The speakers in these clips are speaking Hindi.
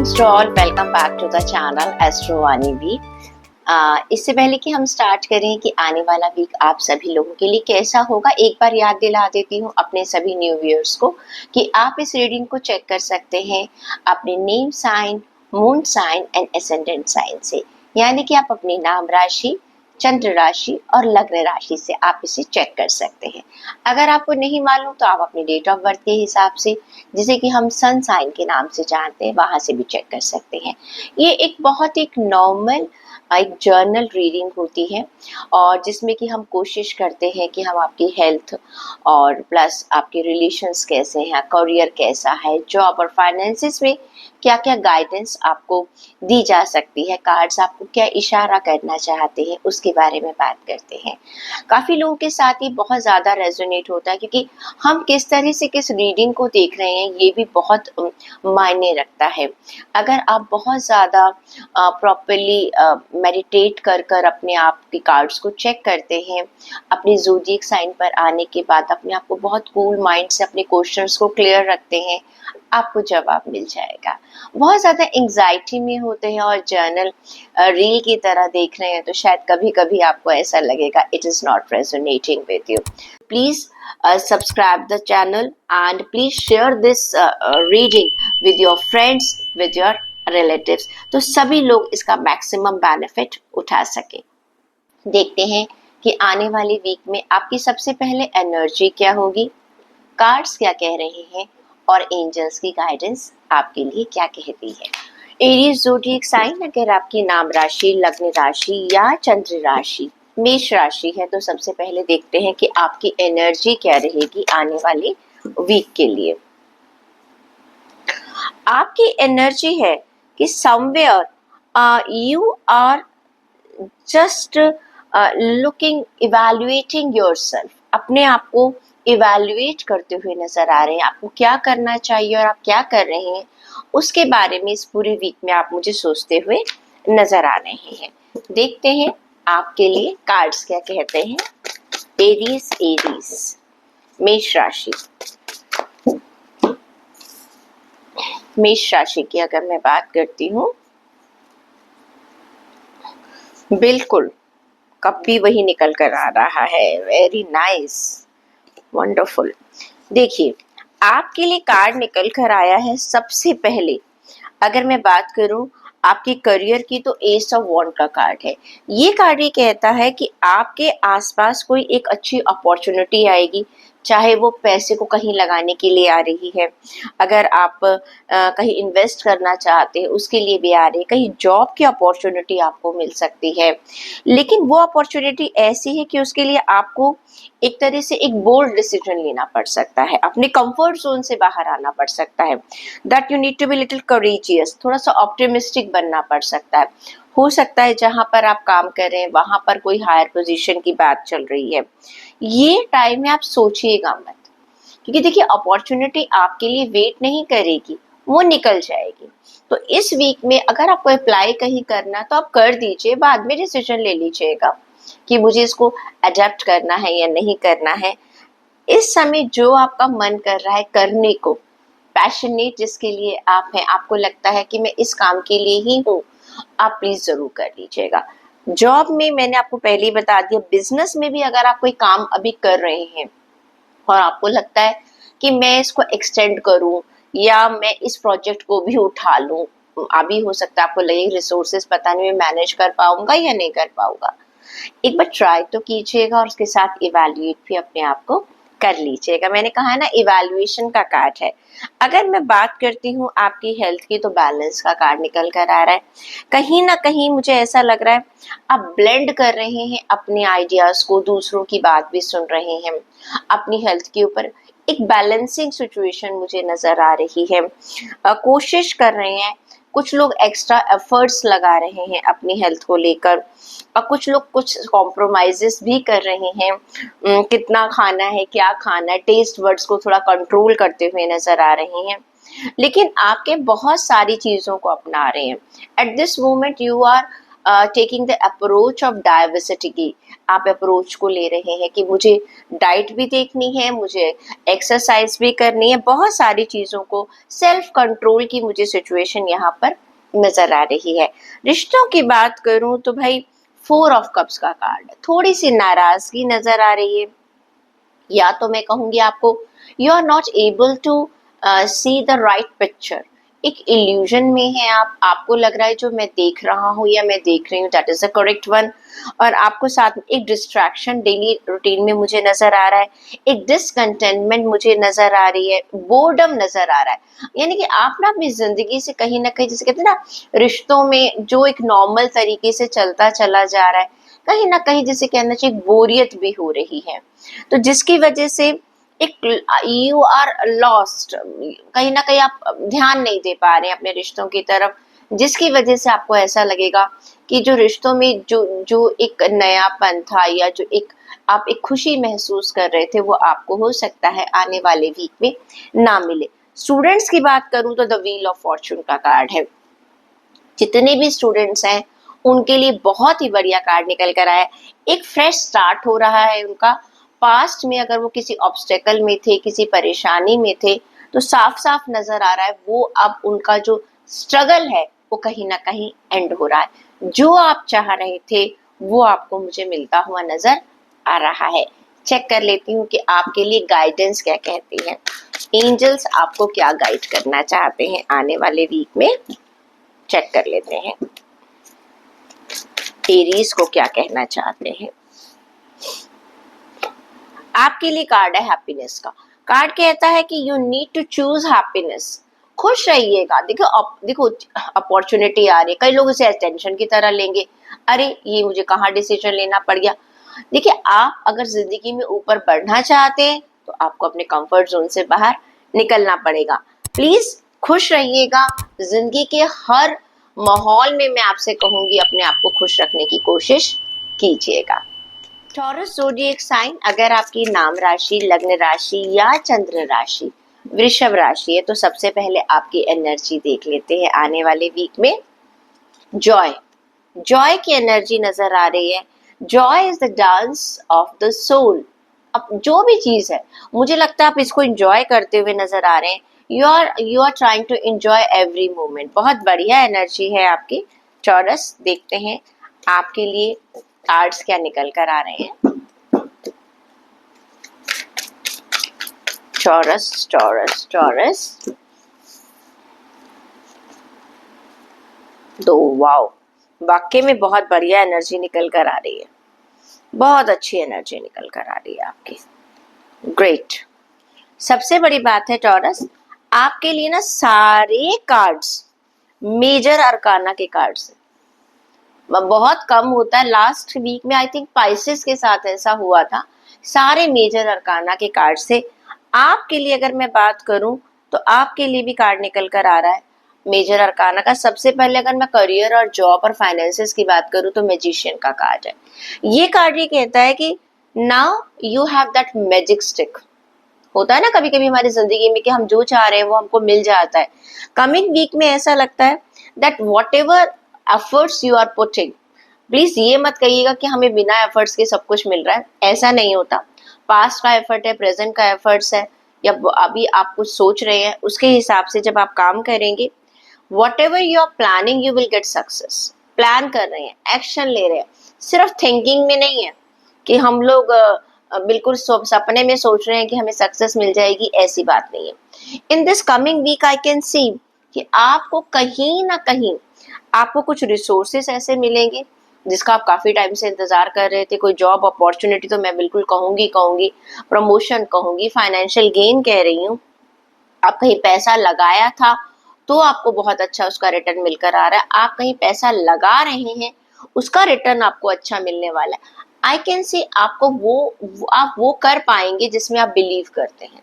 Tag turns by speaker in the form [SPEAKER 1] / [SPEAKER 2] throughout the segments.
[SPEAKER 1] Greetings to all, welcome back to the channel Astro Vani B। इससे पहले कि हम स्टार्ट करें कि आने वाला वीक आप सभी लोगों के लिए कैसा होगा, एक बार याद दिला देती हूँ अपने सभी न्यू व्यूअर्स को कि आप इस रीडिंग को चेक कर सकते हैं अपने name sign, moon sign and ascendant sign से, यानी कि आप अपनी नाम राशि, चंद्र राशि और लग्न राशि से आप इसे चेक कर सकते हैं। अगर आपको नहीं मालूम तो आप अपनी डेट ऑफ बर्थ के हिसाब से, जिसे कि हम सन साइन के नाम से जानते हैं, वहां से भी चेक कर सकते हैं। ये एक बहुत एक नॉर्मल एक जर्नल रीडिंग होती है और जिसमें कि हम कोशिश करते हैं कि हम आपकी हेल्थ और प्लस आपके रिलेशंस कैसे हैं, करियर कैसा है, जॉब और फाइनेंसिस में क्या क्या गाइडेंस आपको दी जा सकती है, कार्ड्स आपको क्या इशारा करना चाहते हैं, उसके बारे में बात करते हैं। काफ़ी लोगों के साथ ये बहुत ज़्यादा रेजोनेट होता है क्योंकि हम किस तरह से किस रीडिंग को देख रहे हैं ये भी बहुत मायने रखता है। अगर आप बहुत ज़्यादा प्रॉपरली मेडिटेट कर कर अपने आप के कार्ड्स को चेक करते हैं, अपने ज़ोडिएक साइन पर आने के बाद अपने आप को बहुत कूल माइंड से अपने क्वेश्चंस को क्लियर रखते हैं, आपको जवाब मिल जाएगा। बहुत ज़्यादा एंग्जाइटी में होते हैं और जर्नल रील की तरह देख रहे हैं तो शायद कभी कभी आपको ऐसा लगेगा it is not resonating with you. Please subscribe the channel and please share this reading with your friends, with your relatives, तो सभी लोग इसका मैक्सिमम बेनिफिट उठा सके। देखते हैं कि आने वाले वीक में आपकी सबसे पहले एनर्जी क्या होगी, कार्ड्स क्या कह रहे हैं और एंजल्स की गाइडेंस आपके लिए क्या कहती है। एरीज ज़ोडिएक साइन अगर आपकी नाम राशि, लग्न राशि या चंद्र राशि मेष राशि है तो सबसे पहले देखते हैं कि आपकी एनर्जी क्या रहेगी आने वाले वीक के लिए। आपकी एनर्जी है कि somewhere you are just looking, evaluating yourself, अपने आप को इवैल्यूएट करते हुए नजर आ रहे हैं। आपको क्या करना चाहिए और आप क्या कर रहे हैं उसके बारे में इस पूरे वीक में आप मुझे सोचते हुए नजर आ रहे हैं। देखते हैं आपके लिए कार्ड्स क्या कहते हैं। एरीज मेष राशि। मेष राशि की अगर मैं बात करती हूँ, बिल्कुल कभी वही निकल कर आ रहा है। Very nice, wonderful. देखिए आपके लिए कार्ड निकल कर आया है। सबसे पहले अगर मैं बात करूं आपके करियर की तो एस ऑफ वॉन्ड का कार्ड है। ये कार्ड ये कहता है कि आपके आसपास कोई एक अच्छी अपॉर्चुनिटी आएगी, चाहे वो पैसे को कहीं लगाने के लिए आ रही है, अगर आप कहीं इन्वेस्ट करना चाहते हैं उसके लिए भी आ रही है, कहीं जॉब की अपॉर्चुनिटी आपको मिल सकती है। लेकिन वो अपॉर्चुनिटी ऐसी है कि उसके लिए आपको एक तरह से एक बोल्ड डिसीजन लेना पड़ सकता है, अपने कंफर्ट जोन से बाहर आना पड़ सकता है। That you need to be little courageous, थोड़ा सा ऑप्टिमिस्टिक बनना पड़ सकता है। हो सकता है जहां पर आप काम कर रहे हैं वहां पर कोई हायर पोजीशन की बात चल रही है। ये टाइम में आप सोचिएगा मत, क्योंकि देखिए अपॉर्चुनिटी आपके लिए वेट नहीं करेगी, वो निकल जाएगी। तो इस वीक में अगर आपको अप्लाई कहीं करना तो आप कर दीजिए, बाद में डिसीजन ले लीजिएगा कि मुझे इसको अडेप्ट करना है या नहीं करना है। इस समय जो आपका मन कर रहा है करने को, पैशनेट जिसके लिए आप हैं, आपको लगता है कि मैं इस काम के लिए ही हूँ, आप प्लीज जरूर कर लीजिएगा। जॉब में मैंने आपको पहले ही बता दिया, बिजनेस में भी अगर आप कोई काम अभी कर रहे हैं और आपको लगता है कि मैं इसको एक्सटेंड करूं या मैं इस प्रोजेक्ट को भी उठा लूं, अभी हो सकता है आपको लगे रिसोर्सेज पता नहीं मैं मैनेज कर पाऊंगा या नहीं कर पाऊंगा, एक बार ट्राई तो कीजिएगा और उसके साथ इवैल्यूएट भी अपने आप को कर लीजिएगा। मैंने कहा है ना इवैल्यूएशन का कार्ड है। अगर मैं बात करती हूँ आपकी हेल्थ की तो बैलेंस का कार्ड निकल कर आ रहा है। कहीं ना कहीं मुझे ऐसा लग रहा है आप ब्लेंड कर रहे हैं अपने आइडियाज को, दूसरों की बात भी सुन रहे हैं, अपनी हेल्थ के ऊपर एक बैलेंसिंग सिचुएशन मुझे नजर आ रही है। कोशिश कर रहे हैं, कुछ लोग एक्स्ट्रा एफर्ट्स लगा रहे हैं अपनी हेल्थ को लेकर और कुछ लोग कुछ कॉम्प्रोमाइजेस भी कर रहे हैं। कितना खाना है, क्या खाना है, टेस्ट वर्ड्स को थोड़ा कंट्रोल करते हुए नजर आ रहे हैं। लेकिन आपके बहुत सारी चीज़ों को अपना रहे हैं। At this moment you are taking the approach of diversity की आप अप्रोच को ले रहे हैं कि मुझे डाइट भी देखनी है, मुझे एक्सरसाइज भी करनी है, बहुत सारी चीज़ों को सेल्फ कंट्रोल की मुझे सिचुएशन यहाँ पर नज़र आ रही है। रिश्तों की बात करूँ तो भाई 4 ऑफ कप्स का कार्ड, थोड़ी सी नाराज़गी नज़र आ रही है, या तो मैं कहूँगी आपको you are not able to see the right picture, एक इल्यूजन में है आप, आपको लग रहा है जो मैं देख रहा हूँ या मैं देख रही हूँ that is the correct one, और आपको साथ में एक डिस्ट्रैक्शन डेली रूटीन में मुझे नजर आ रहा है, एक डिसकंटेनमेंट मुझे नजर आ रही है, बोर्डम नजर आ रहा है, यानी कि आप ना अपनी जिंदगी से कहीं ना कहीं, जैसे कहते हैं ना रिश्तों में जो एक नॉर्मल तरीके से चलता चला जा रहा है, कहीं ना कहीं जिसे कहना चाहिए बोरियत भी हो रही है, तो जिसकी वजह से एक यू आर लॉस्ट, कहीं ना कहीं आप ध्यान नहीं दे पा रहे हैं अपने रिश्तों की तरफ, जिसकी वजह से आपको ऐसा लगेगा कि जो रिश्तों में जो जो एक नयापन था या जो एक आप एक खुशी महसूस कर रहे थे वो आपको हो सकता है आने वाले वीक में ना मिले। स्टूडेंट्स की बात करूं तो द व्हील ऑफ फॉर्चून का कार्ड है, जितने भी स्टूडेंट्स हैं उनके लिए बहुत ही बढ़िया कार्ड निकल कर आया है, एक फ्रेश स्टार्ट हो रहा है उनका। पास्ट में अगर वो किसी ऑब्स्टेकल में थे, किसी परेशानी में थे, तो साफ साफ नजर आ रहा है वो अब उनका जो स्ट्रगल है वो कहीं ना कहीं एंड हो रहा है, जो आप चाह रहे थे वो आपको मुझे मिलता हुआ नजर आ रहा है। चेक कर लेती हूँ कि आपके लिए गाइडेंस क्या कहती है, एंजल्स आपको क्या गाइड करना चाहते हैं आने वाले वीक में। चेक कर लेते हैं एरीज को क्या कहना चाहते हैं। आपके लिए कार्ड है हैप्पीनेस का, कार्ड कहता है कि you need to choose happiness, खुश रहिएगा। देखो अपॉर्चुनिटी आ रही है, कई लोग इसे अटेंशन की तरह लेंगे, अरे ये मुझे कहाँ डिसीजन लेना पड़ गया। देखिए आप अगर जिंदगी में ऊपर बढ़ना चाहते हैं तो आपको अपने कंफर्ट जोन से बाहर निकलना पड़ेगा। प्लीज खुश रहिएगा, जिंदगी के हर माहौल में मैं आपसे कहूंगी अपने आप को खुश रखने की कोशिश कीजिएगा। टॉरस ज़ोडिएक साइन, अगर आपकी नाम राशि, लग्न राशि या चंद्र राशि वृषभ राशि है तो सबसे पहले आपकी एनर्जी देख लेते हैं आने वाले वीक में। जॉय, जॉय की एनर्जी नजर आ रही है। Joy is the dance of the soul. अब जो भी चीज है मुझे लगता है आप इसको एंजॉय करते हुए नजर आ रहे हैं, you are trying to enjoy every moment. बहुत बढ़िया एनर्जी है आपकी टॉरस। देखते हैं आपके लिए कार्ड्स क्या निकल कर आ रहे हैं। टॉरस टॉरस टॉरस दो, वाओ, वाकई में बहुत बढ़िया एनर्जी निकल कर आ रही है, बहुत अच्छी एनर्जी निकल कर आ रही है आपकी, ग्रेट। सबसे बड़ी बात है टॉरस, आपके लिए ना सारे कार्ड्स मेजर अरकाना के कार्ड्स, बहुत कम होता है, लास्ट वीक में आई थिंक पाइसेस के साथ ऐसा हुआ था, सारे मेजर अरकाना के कार्ड से। आपके लिए अगर मैं बात करूं तो आपके लिए भी कार्ड निकल कर आ रहा है मेजर अरकाना का। सबसे पहले अगर मैं करियर और जॉब और फाइनेंसेस की बात करूं तो मैजिशियन का कार्ड है। ये कार्ड ये कहता है कि now you have that magic stick. होता है ना कभी कभी हमारी जिंदगी में कि हम जो चाह रहे हैं वो हमको मिल जाता है। कमिंग वीक में ऐसा लगता है that whatever efforts you are putting, please ये मत कहिएगा कि हमें बिना एफर्ट्स के सब कुछ मिल रहा है, ऐसा नहीं होता। पास्ट का एफर्ट है, प्रेजेंट का एफर्ट्स है, या अभी आप कुछ सोच रहे हैं उसके हिसाब से जब आप काम करेंगे, whatever you are planning you will get success. Plan कर रहे हैं, एक्शन ले रहे हैं, सिर्फ थिंकिंग में नहीं है कि हम लोग बिल्कुल सपने में सोच रहे हैं कि हमें सक्सेस मिल जाएगी, ऐसी बात नहीं है। In this coming week I can see कि आपको कहीं ना कहीं आपको कुछ रिसोर्सेस ऐसे मिलेंगे जिसका आप काफी टाइम से इंतजार कर रहे थे। कोई जॉब अपॉर्चुनिटी तो मैं बिल्कुल कहूंगी, प्रमोशन कहूंगी, फाइनेंशियल गेन कह रही हूँ। आप कहीं पैसा लगाया था तो आपको बहुत अच्छा उसका रिटर्न मिलकर आ रहा है, आप कहीं पैसा लगा रहे हैं उसका रिटर्न आपको अच्छा मिलने वाला है। आई कैन सी आपको आप वो कर पाएंगे जिसमें आप बिलीव करते हैं।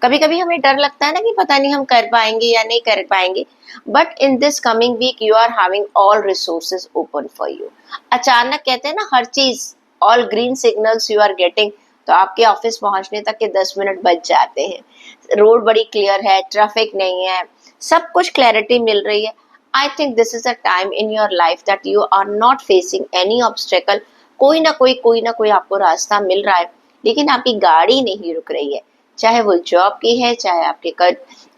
[SPEAKER 1] कभी कभी हमें डर लगता है ना कि पता नहीं हम कर पाएंगे या नहीं कर पाएंगे, but in this coming week you are having all resources open for you. अचानक कहते हैं ना हर चीज, all green signals you are getting, तो आपके ऑफिस पहुंचने तक के 10 मिनट बच जाते हैं। रोड बड़ी क्लियर है, ट्रैफिक नहीं है, सब कुछ क्लैरिटी मिल रही है। I think this is a time in your life that you are not facing any obstacle. कोई ना कोई आपको रास्ता मिल रहा है, लेकिन आपकी गाड़ी नहीं रुक रही है, चाहे वो जॉब की है, चाहे आपके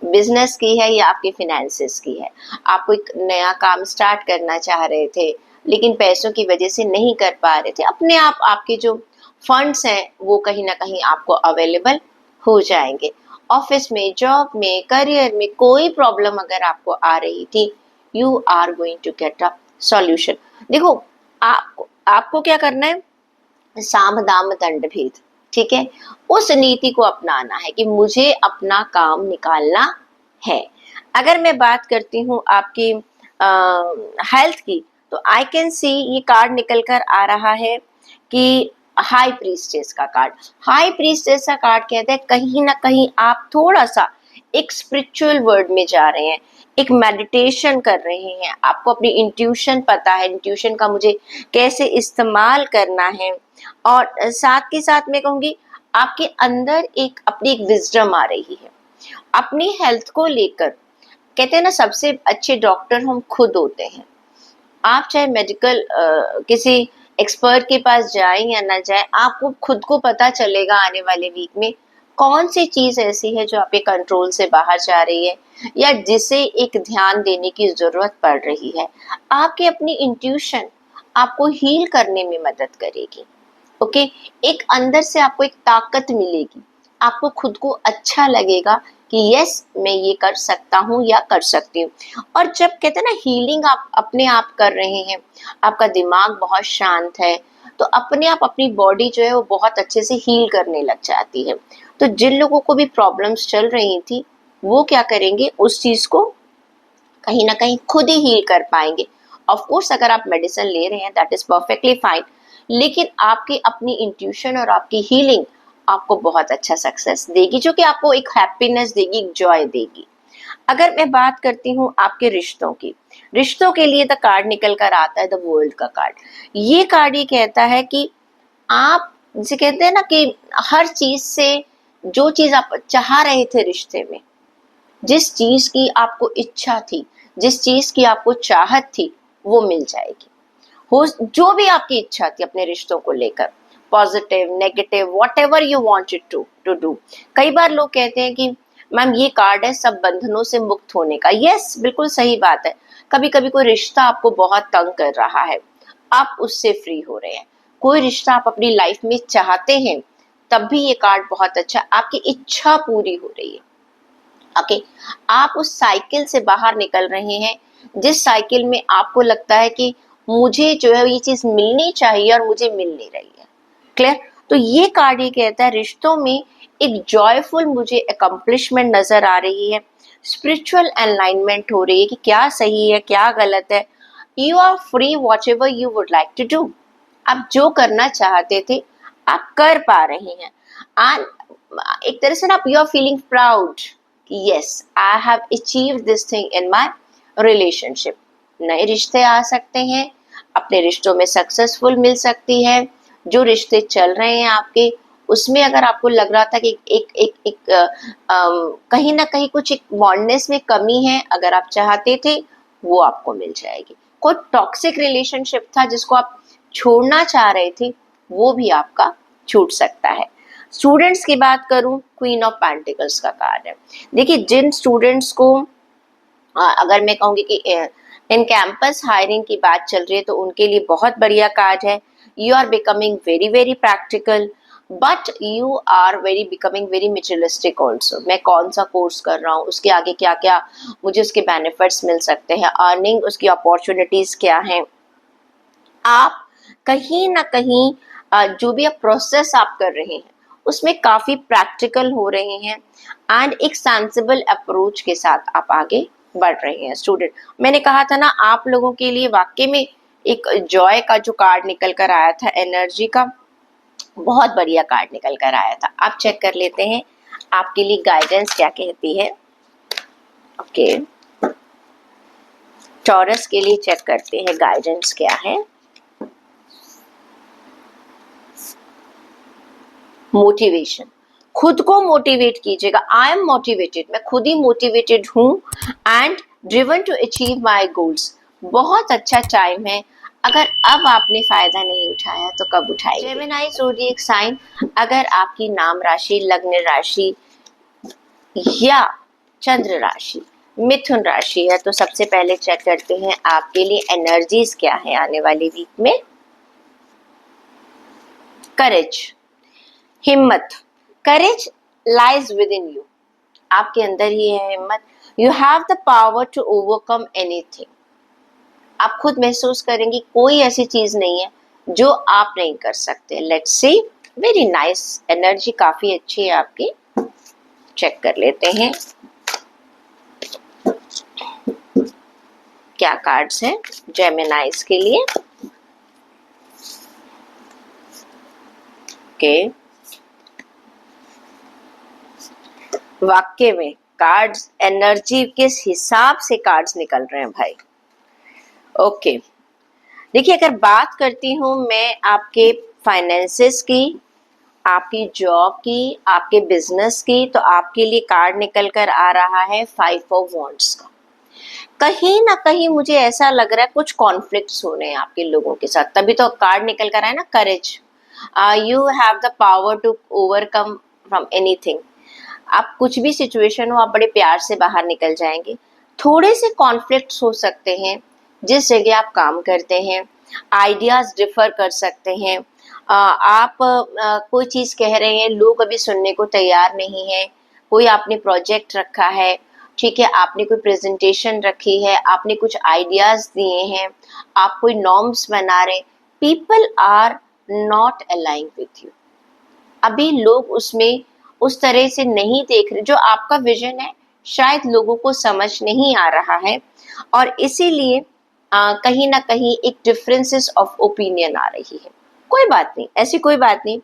[SPEAKER 1] बिजनेस की है, या आपके फिनेंसेस की है। आप कोई नया काम स्टार्ट करना चाह रहे थे, लेकिन पैसों की वजह से नहीं कर पा रहे थे। अपने आप आपके जो फंड्स हैं वो कहीं ना कहीं आपको अवेलेबल हो जाएंगे। ऑफिस में, जॉब में, करियर में कोई प्रॉब्लम अगर आपको आ रही थी, you are going to get a solution. देखो, आपको क्या करना है, साम दाम दंड भेद, ठीक है, उस नीति को अपनाना है कि मुझे अपना काम निकालना है। अगर मैं बात करती हूँ आपकी हेल्थ की, तो आई कैन सी ये कार्ड निकल कर आ रहा है कि हाई प्रीस्टेस का कार्ड। हाई प्रीस्टेस का कार्ड कहता है कहीं ना कहीं आप थोड़ा सा एक स्पिरिचुअल वर्ड में जा रहे हैं, एक मेडिटेशन कर रहे हैं, आपको अपनी इंट्यूशन पता है, इंट्यूशन का मुझे कैसे इस्तेमाल करना है। और साथ के साथ मैं कहूँगी आपके अंदर एक अपनी एक विजडम आ रही है अपनी हेल्थ को लेकर। कहते हैं ना, सबसे अच्छे डॉक्टर हम खुद होते हैं। आप चाहे मेडिकल किसी एक्सपर्ट के पास जाएं या ना जाएं, आपको खुद को पता चलेगा आने वाले वीक में कौन सी चीज ऐसी है जो आपके कंट्रोल से बाहर जा रही है, या जिसे एक ध्यान देने की जरूरत पड़ रही है। आपकी अपनी इंट्यूशन आपको हील करने में मदद करेगी। ओके, एक अंदर से आपको एक ताकत मिलेगी, आपको खुद को अच्छा लगेगा कि यस मैं ये कर सकता हूँ या कर सकती हूँ। और जब कहते हैं ना हीलिंग आप अपने आप कर रहे हैं, आपका दिमाग बहुत शांत है, तो अपने आप अपनी बॉडी जो है वो बहुत अच्छे से हील करने लग जाती है। तो जिन लोगों को भी प्रॉब्लम्स चल रही थी, वो क्या करेंगे, उस चीज को कहीं ना कहीं खुद ही हील कर पाएंगे। ऑफ कोर्स अगर आप मेडिसिन ले रहे हैं दैट इज परफेक्टली फाइन, लेकिन आपकी अपनी इंट्यूशन और आपकी हीलिंग आपको बहुत अच्छा सक्सेस देगी, जो कि आपको एक हैप्पीनेस देगी, एक जॉय देगी। अगर मैं बात करती हूँ आपके रिश्तों की, रिश्तों के लिए द कार्ड निकल कर आता है द वर्ल्ड का कार्ड। ये कार्ड ये कहता है कि आप जिसे कहते हैं ना कि हर चीज से, जो चीज आप चाह रहे थे रिश्ते में, जिस चीज की आपको इच्छा थी, जिस चीज की आपको चाहत थी, वो मिल जाएगी। हो जो भी आपकी इच्छा थी अपने रिश्तों को लेकर, positive, negative, whatever you wanted to do. कई बार लोग कहते हैं कि मैम ये कार्ड है सब बंधनों से मुक्त होने का। यस, बिल्कुल सही बात है। कभी कभी कोई रिश्ता आपको बहुत तंग कर रहा है, आप उससे फ्री हो रहे हैं। कोई रिश्ता आप अपनी लाइफ में चाहते हैं, तब भी ये कार्ड बहुत अच्छा, आपकी इच्छा पूरी हो रही है। ओके, आप उस साइकिल से बाहर निकल रहे हैं, जिस साइकिल में आपको लगता है कि मुझे जो है ये चीज मिलनी चाहिए और मुझे मिल नहीं रही है। क्लियर? तो ये कार्ड ये कहता है रिश्तों में एक जॉयफुल मुझे अकम्पलिशमेंट नजर आ रही है, स्पिरिचुअल अलाइनमेंट हो रही है कि क्या सही है क्या गलत है। You are free whatever you would like to do. आप जो करना चाहते थे आप कर पा रहे हैं। एंड एक तरह से ना यू आर फीलिंग प्राउड कि yes I have achieved this thing in my relationship. नए रिश्ते आ सकते हैं, अपने रिश्तों में सक्सेसफुल मिल सकती है। जो रिश्ते चल रहे हैं आपके, उसमें अगर आपको लग रहा था कि कहीं ना कहीं कुछ एक बॉन्डनेस में कमी है, अगर आप चाहते थे वो आपको मिल जाएगी। कोई टॉक्सिक रिलेशनशिप था जिसको आप छोड़ना चाह रहे थे, वो भी आपका छूट सकता है। स्टूडेंट्स की बात करूं, क्वीन ऑफ पेंटिकल्स का कार्ड है। देखिए, जिन स्टूडेंट्स को अगर मैं कहूँगी कि इन कैंपस हायरिंग की बात चल रही है, तो उनके लिए बहुत बढ़िया कार्ड है। You are becoming very very practical, but you are very becoming very materialistic also. मैं कौन सा कोर्स कर रहा हूँ, उसके आगे क्या क्या मुझे उसके बेनिफिट्स मिल सकते हैं, अर्निंग उसकी अपॉर्चुनिटीज क्या हैं। आप कहीं ना कहीं जो भी आप प्रोसेस आप कर रहे हैं उसमें काफी प्रैक्टिकल हो रहे हैं, एंड एक सेंसिबल अप्रोच के साथ आप आगे बढ़ रहे हैं। स्टूडेंट, मैंने कहा था ना आप लोगों के लिए वाकई में एक जॉय का जो कार्ड निकल कर आया था, एनर्जी का, बहुत बढ़िया कार्ड निकल कर आया था। आप चेक कर लेते हैं आपके लिए गाइडेंस क्या कहती है। ओके, टॉरस के लिए चेक करते हैं गाइडेंस क्या है। मोटिवेशन, खुद को मोटिवेट कीजिएगा। आई एम मोटिवेटेड, मैं खुद ही मोटिवेटेड हूँ, and driven to achieve my goals. बहुत अच्छा टाइम है। अगर अब आपने फायदा नहीं उठाया तो कब उठाएंगे? जेमिनी ज़ोडिएक साइन, अगर आपकी नाम राशि, लग्न राशि या चंद्र राशि मिथुन राशि है तो सबसे पहले चेक करते हैं आपके लिए एनर्जीज क्या है आने वाली वीक में। करेज, हिम्मत। Courage lies within you, आपके अंदर ही है हिम्मत। You have the power to overcome anything. आप खुद महसूस करेंगे कोई ऐसी चीज नहीं है जो आप नहीं कर सकते। Let's see, very nice, energy काफी अच्छी है आपकी। चेक कर लेते हैं क्या कार्ड्स हैं जेमिनाइज के लिए। ओके, वाक्य में कार्ड्स एनर्जी के हिसाब से कार्ड्स निकल रहे हैं भाई। ओके, देखिए अगर बात करती हूँ मैं आपके फाइनेंसेस की, आपकी जॉब की, आपके बिजनेस की, तो आपके लिए कार्ड निकल कर आ रहा है 5 ऑफ वॉन्ड्स का। कहीं ना कहीं मुझे ऐसा लग रहा है कुछ कॉन्फ्लिक्ट्स हो रहे हैं आपके लोगों के साथ, तभी तो कार्ड निकल कर आया ना, courage. You have the power to overcome from anything. आप कुछ भी सिचुएशन हो आप बड़े प्यार से बाहर निकल जाएंगे। थोड़े से कॉन्फ्लिक्ट्स हो सकते हैं जिस जगह आप काम करते हैं, आइडियाज डिफर कर सकते हैं। आप कोई चीज़ कह रहे हैं, लोग अभी सुनने को तैयार नहीं है। कोई आपने प्रोजेक्ट रखा है, ठीक है, आपने कोई प्रेजेंटेशन रखी है, आपने कुछ आइडियाज दिए हैं, आप कोई नॉर्म्स बना रहे, people are not aligning with you. अभी लोग उसमें उस तरह से नहीं देख रहे, जो आपका विजन है शायद लोगों को समझ नहीं आ रहा है, और इसीलिए कहीं ना कहीं एक डिफरेंसेस ऑफ ओपिनियन आ रही है। कोई बात नहीं, ऐसी कोई बात नहीं,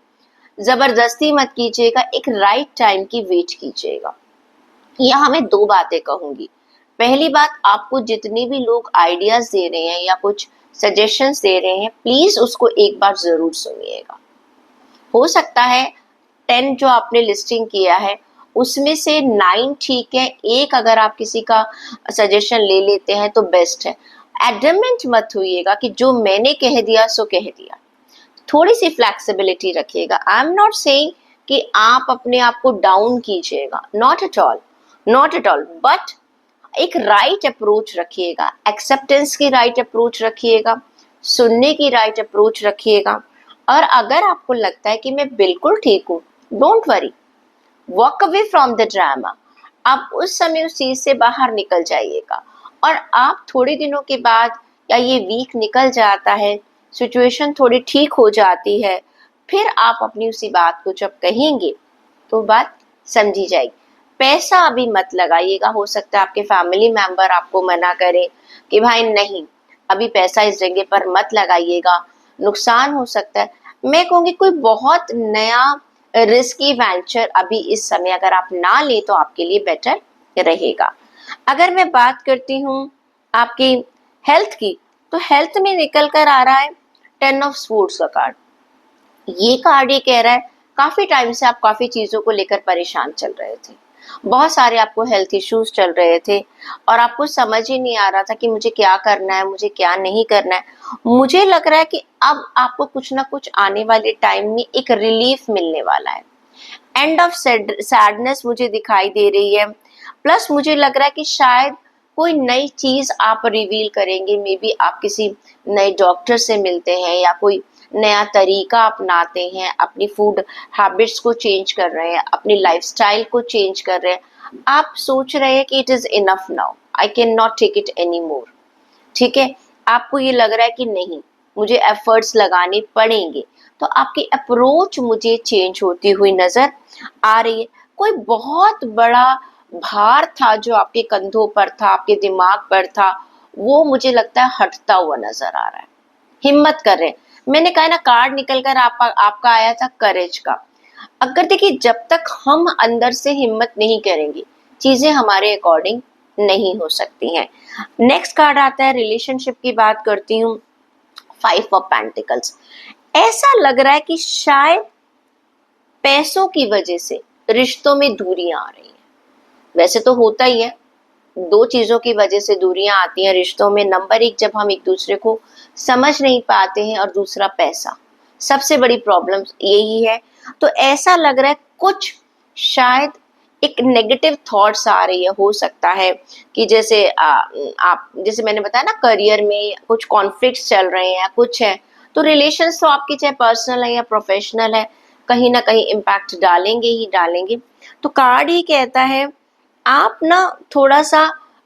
[SPEAKER 1] जबरदस्ती मत कीजिएगा, एक राइट टाइम की वेट कीजिएगा। यहाँ मैं 2 बातें कहूंगी। पहली बात, आपको जितने भी लोग आइडियाज दे रहे हैं या कुछ सजेशंस दे रहे हैं, प्लीज उसको एक बार जरूर सुनिएगा। हो सकता है 10 जो आपने लिस्टिंग किया है उसमें से 9 ठीक है, एक अगर आप किसी का सजेशन ले लेते हैं तो बेस्ट है। एडमेंट मत होइएगा कि जो मैंने कह दिया सो कह दिया। थोड़ी सी फ्लेक्सिबिलिटी रखिएगा। आई एम नॉट सेइंग कि आप अपने आप को डाउन कीजिएगा, not at all, not at all, but एक राइट अप्रोच रखिएगा, एक्सेप्टेंस की राइट अप्रोच रखिएगा, सुनने की राइट अप्रोच रखिएगा। और अगर आपको लगता है कि मैं बिल्कुल ठीक हूँ, don't worry, walk away from the drama. आप उस समय उस चीज से बाहर निकल जाइएगा, और आप थोड़े दिनों के बाद, या ये वीक निकल जाता है, सिचुएशन थोड़ी ठीक हो जाती है, फिर आप अपनी उसी बात को जब कहेंगे तो बात समझी जाएगी। पैसा अभी मत लगाइएगा, हो सकता है आपके फैमिली मेंबर आपको मना करें कि भाई नहीं, अभी पैसा इस जगह पर मत लगाइएगा, नुकसान हो सकता है। मैं कहूँगी कोई बहुत नया रिस्की वेंचर अभी इस समय अगर आप ना ले तो आपके लिए बेटर रहेगा। अगर मैं बात करती हूँ आपकी हेल्थ की, तो हेल्थ में निकल कर आ रहा है 10 ऑफ स्वॉर्ड्स का कार्ड। ये कार्ड ये कह रहा है काफी टाइम से आप काफी चीजों को लेकर परेशान चल रहे थे, बहुत सारे आपको हेल्थ इश्यूज चल रहे थे, और आपको समझ ही नहीं आ रहा था कि मुझे क्या करना है, मुझे क्या नहीं करना है। मुझे लग रहा है कि अब आपको कुछ ना कुछ आने वाले टाइम में एक रिलीफ मिलने वाला है। एंड ऑफ सैडनेस मुझे दिखाई दे रही है। प्लस मुझे लग रहा है कि शायद कोई नई चीज आप रिवील करेंगे, मे बी आप किसी नए डॉक्टर से मिलते हैं या कोई नया तरीका अपनाते हैं, अपनी फूड हैबिट्स को चेंज कर रहे हैं, अपनी लाइफस्टाइल को चेंज कर रहे हैं। आप सोच रहे हैं कि it is enough now, I can not take it any more, ठीक है। आपको ये लग रहा है कि नहीं, मुझे एफर्ट्स लगाने पड़ेंगे, तो आपकी अप्रोच मुझे चेंज होती हुई नजर आ रही है। कोई बहुत बड़ा भार था जो आपके कंधों पर था, आपके दिमाग पर था, वो मुझे लगता है हटता हुआ नजर आ रहा है। हिम्मत कर रहे हैं। मैंने कहा ना, कार्ड निकल कर आपका आया था करेज का। अगर देखिए, जब तक हम अंदर से हिम्मत नहीं करेंगे, चीजें हमारे अकॉर्डिंग नहीं हो सकती हैं। नेक्स्ट कार्ड आता है, रिलेशनशिप की बात करती हूँ, 5 ऑफ पेंटिकल्स। ऐसा लग रहा है कि शायद पैसों की वजह से रिश्तों में दूरियां आ रही हैं। वैसे तो होता ही है, दो चीजों की वजह से दूरियां आती हैं रिश्तों में। नंबर एक, जब हम एक दूसरे को समझ नहीं पाते हैं, और दूसरा पैसा। सबसे बड़ी प्रॉब्लम यही है। तो ऐसा लग रहा है कुछ शायद एक नेगेटिव थॉट्स आ रही है, हो सकता है कि जैसे आप जैसे मैंने बताया ना, करियर में कुछ कॉन्फ्लिक्ट्स चल रहे हैं, कुछ है। तो रिलेशंस तो आपकी चाहे पर्सनल है या प्रोफेशनल है, कहीं ना कहीं इम्पैक्ट डालेंगे ही डालेंगे। तो कार्ड ही कहता है आप ना थोड़ा सा,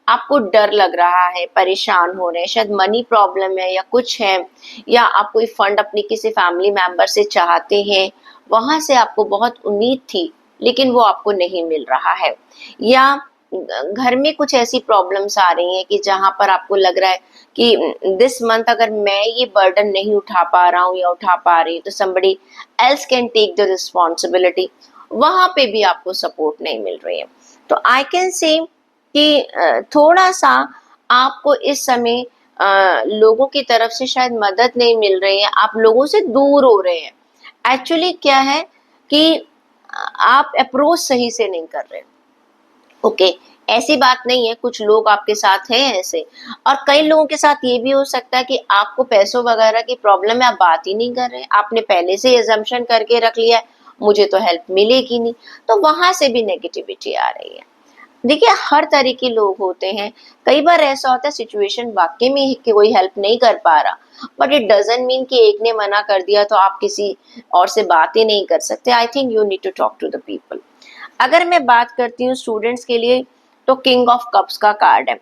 [SPEAKER 1] आपको डर लग रहा है, परेशान हो रहे हैं, शायद मनी प्रॉब्लम है या कुछ है, या आप कोई फंड अपनी किसी फैमिली मेंबर से चाहते हैं, वहां से आपको बहुत उम्मीद थी लेकिन वो आपको नहीं मिल रहा है। या घर में कुछ ऐसी प्रॉब्लम्स आ रही हैं कि जहां पर आपको लग रहा है कि दिस मंथ अगर मैं ये बर्डन नहीं उठा पा रहा हूँ या उठा पा रही हूँ तो somebody else can take the responsibility, वहां पे भी आपको सपोर्ट नहीं मिल रही है। तो आई कैन से कि थोड़ा सा आपको इस समय लोगों की तरफ से शायद मदद नहीं मिल रही है, आप लोगों से दूर हो रहे हैं। एक्चुअली क्या है कि आप अप्रोच सही से नहीं कर रहे। ओके, ऐसी बात नहीं है, कुछ लोग आपके साथ हैं ऐसे, और कई लोगों के साथ ये भी हो सकता है कि आपको पैसों वगैरह की प्रॉब्लम है, आप बात ही नहीं कर रहे, आपने पहले से एजम्पशन करके रख लिया है मुझे तो हेल्प मिलेगी नहीं। तो वहां से भी नेगेटिविटी आ रही है। देखिए, हर तरह के लोग होते हैं। कई बार ऐसा होता है सिचुएशन वाकई में कि कोई हेल्प नहीं कर पा रहा, बट इट डजंट मीन कि एक ने मना कर दिया तो आप किसी और से बात ही नहीं कर सकते। I think you need to talk to the people. अगर मैं बात करती हूँ स्टूडेंट्स के लिए, तो किंग ऑफ कप्स का कार्ड है।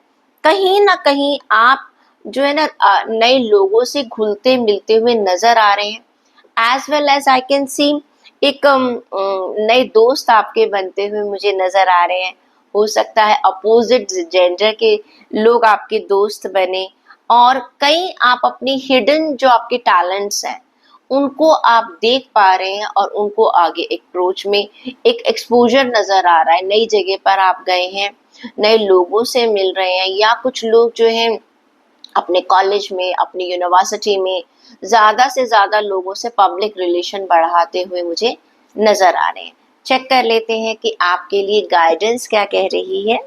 [SPEAKER 1] कहीं ना कहीं आप जो है ना नए लोगों से घुलते मिलते हुए नजर आ रहे हैं। As well as I can see एक नए दोस्त आपके बनते हुए मुझे नजर आ रहे हैं। हो सकता है अपोजिट जेंडर के लोग आपके दोस्त बने, और कई आप अपनी हिडन जो आपके टैलेंट्स हैं उनको आप देख पा रहे हैं, और उनको आगे अप्रोच में एक एक्सपोजर नजर आ रहा है। नई जगह पर आप गए हैं, नए लोगों से मिल रहे हैं, या कुछ लोग जो हैं अपने कॉलेज में, अपनी यूनिवर्सिटी में ज्यादा से ज्यादा लोगों से पब्लिक रिलेशन बढ़ाते हुए मुझे नजर आ रहे हैं। चेक कर लेते हैं कि आपके लिए गाइडेंस क्या कह रही है।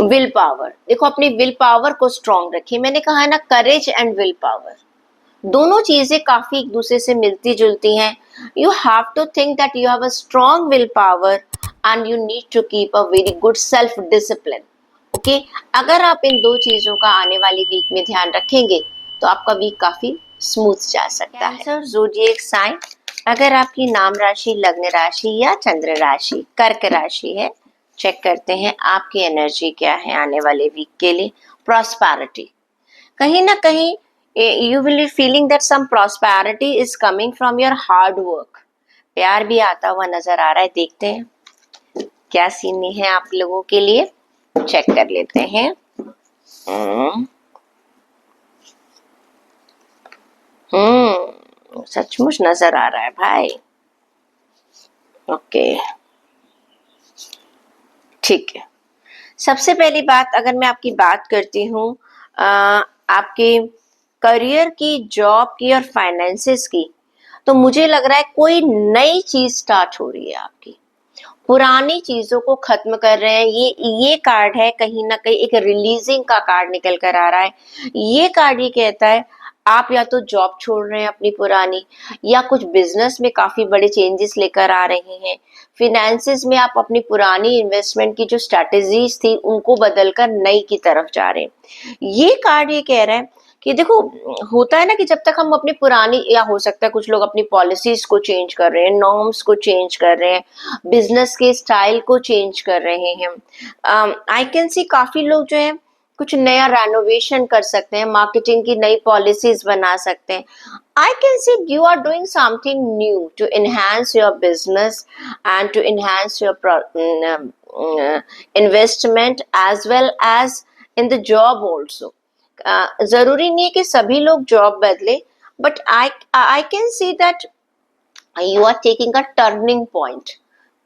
[SPEAKER 1] विल पावर, देखो अपनी विल पावर को स्ट्रॉन्ग रखिए। मैंने कहा है ना, करेज एंड विल पावर दोनों चीजें काफी एक दूसरे से मिलती जुलती हैं। You have to think that you have a strong will power and you need to keep a very good self discipline. Okay, अगर आप इन दो चीजों का आने वाली वीक में ध्यान रखेंगे तो आपका वीक काफी स्मूथ जा सकता है। कैंसर ज़ोडिएक साइन, अगर आपकी नाम राशि, लग्न राशि या चंद्र राशि कर्क राशि है, चेक करते हैं आपकी एनर्जी क्या है आने वाले वीक के लिए। प्रॉस्पेरिटी, कहीं ना कहीं you will be feeling that some prosperity is coming from your hard work। प्यार भी आता हुआ नजर आ रहा है। देखते हैं क्या सीन है आप लोगों के लिए, चेक कर लेते हैं। सचमुच नजर आ रहा है भाई। ओके, ठीक है। सबसे पहली बात, अगर मैं आपकी बात करती हूँ आपके करियर की, जॉब की और फाइनेंसेस की, तो मुझे लग रहा है कोई नई चीज स्टार्ट हो रही है आपकी। पुरानी चीजों को खत्म कर रहे हैं। ये कार्ड है, कहीं ना कहीं एक रिलीजिंग का कार्ड निकल कर आ रहा है। ये कार्ड ये कहता है आप या तो जॉब छोड़ रहे हैं अपनी पुरानी, या कुछ बिजनेस में काफी बड़े चेंजेस लेकर आ रहे हैं। फिनेंसेस में आप अपनी पुरानी इन्वेस्टमेंट की जो स्ट्रैटेजीज थी उनको बदलकर नई की तरफ जा रहे हैं। ये कार्ड ये कह रहा है कि देखो, होता है ना कि जब तक हम अपनी पुरानी, या हो सकता है कुछ लोग अपनी पॉलिसीज को चेंज कर रहे हैं, नॉर्म्स को चेंज कर रहे हैं, बिजनेस के स्टाइल को चेंज कर रहे हैं। आई कैन सी काफी लोग जो है कुछ नया रेनोवेशन कर सकते हैं, मार्केटिंग की नई पॉलिसीज बना सकते हैं। I can see you are doing something new to enhance your business and to enhance your investment as well as in the job also. जरूरी नहीं है कि सभी लोग जॉब बदले, but I can see that you are taking a turning point.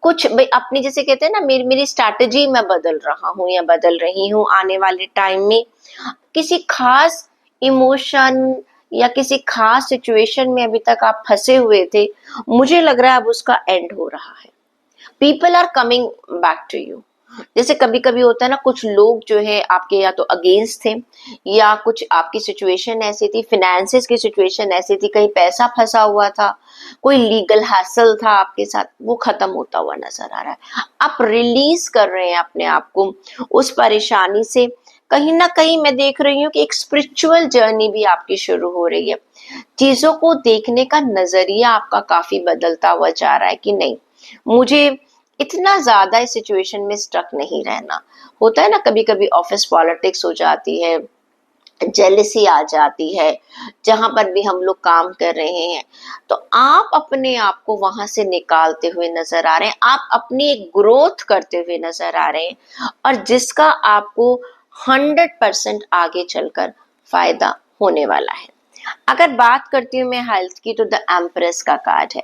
[SPEAKER 1] कुछ अपनी, जैसे कहते हैं ना, मेरी स्ट्रैटेजी मैं बदल रहा हूँ या बदल रही हूँ आने वाले टाइम में। किसी खास इमोशन या किसी खास सिचुएशन में अभी तक आप फंसे हुए थे, मुझे लग रहा है अब उसका एंड हो रहा है। People are coming back to you. जैसे कभी कभी होता है ना, कुछ लोग जो है आपके या तो अगेंस्ट थे, या कुछ आपकी सिचुएशन ऐसी थी, फिनेंसेस की सिचुएशन ऐसी थी, कहीं पैसा फंसा हुआ था, कोई लीगल हैसल था आपके साथ, वो खत्म होता हुआ नजर आ रहा है। आप रिलीज कर रहे हैं अपने आप को उस परेशानी से। कहीं ना कहीं मैं देख रही हूँ कि एक स्पिरिचुअल जर्नी भी आपकी शुरू हो रही है। चीजों को देखने का नजरिया आपका काफी बदलता हुआ जा रहा है कि नहीं, मुझे इतना ज्यादा इस सिचुएशन में स्टक नहीं रहना। होता है ना, कभी कभी ऑफिस पॉलिटिक्स हो जाती है, जेलसी आ जाती है, जहां पर भी हम लोग काम कर रहे हैं, तो आप अपने आप को वहां से निकालते हुए नजर आ रहे हैं, आप अपनी एक ग्रोथ करते हुए नजर आ रहे हैं, और जिसका आपको 100% आगे चलकर फायदा होने वाला है। अगर बात करती हूँ मैं हेल्थ की, तो द एम्प्रेस का कार्ड है।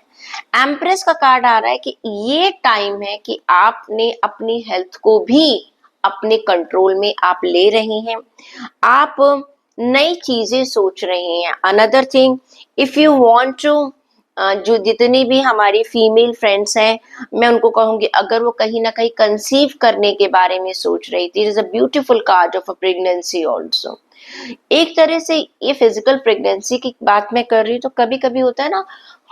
[SPEAKER 1] एम्प्रेस का कार्ड आ रहा है कि ये टाइम है कि आपने अपनी हेल्थ को भी अपने कंट्रोल में आप ले रहे हैं, आप नई चीजें सोच रहे हैं। Another thing, if you want to, जो जितनी भी हमारी फीमेल फ्रेंड्स हैं, मैं उनको कहूंगी अगर वो कहीं ना कहीं कंसीव करने के बारे में सोच रही थी, it is a beautiful card of a pregnancy also. एक तरह से ये फिजिकल प्रेगनेंसी की बात मैं कर रही हूँ, तो कभी कभी होता है ना,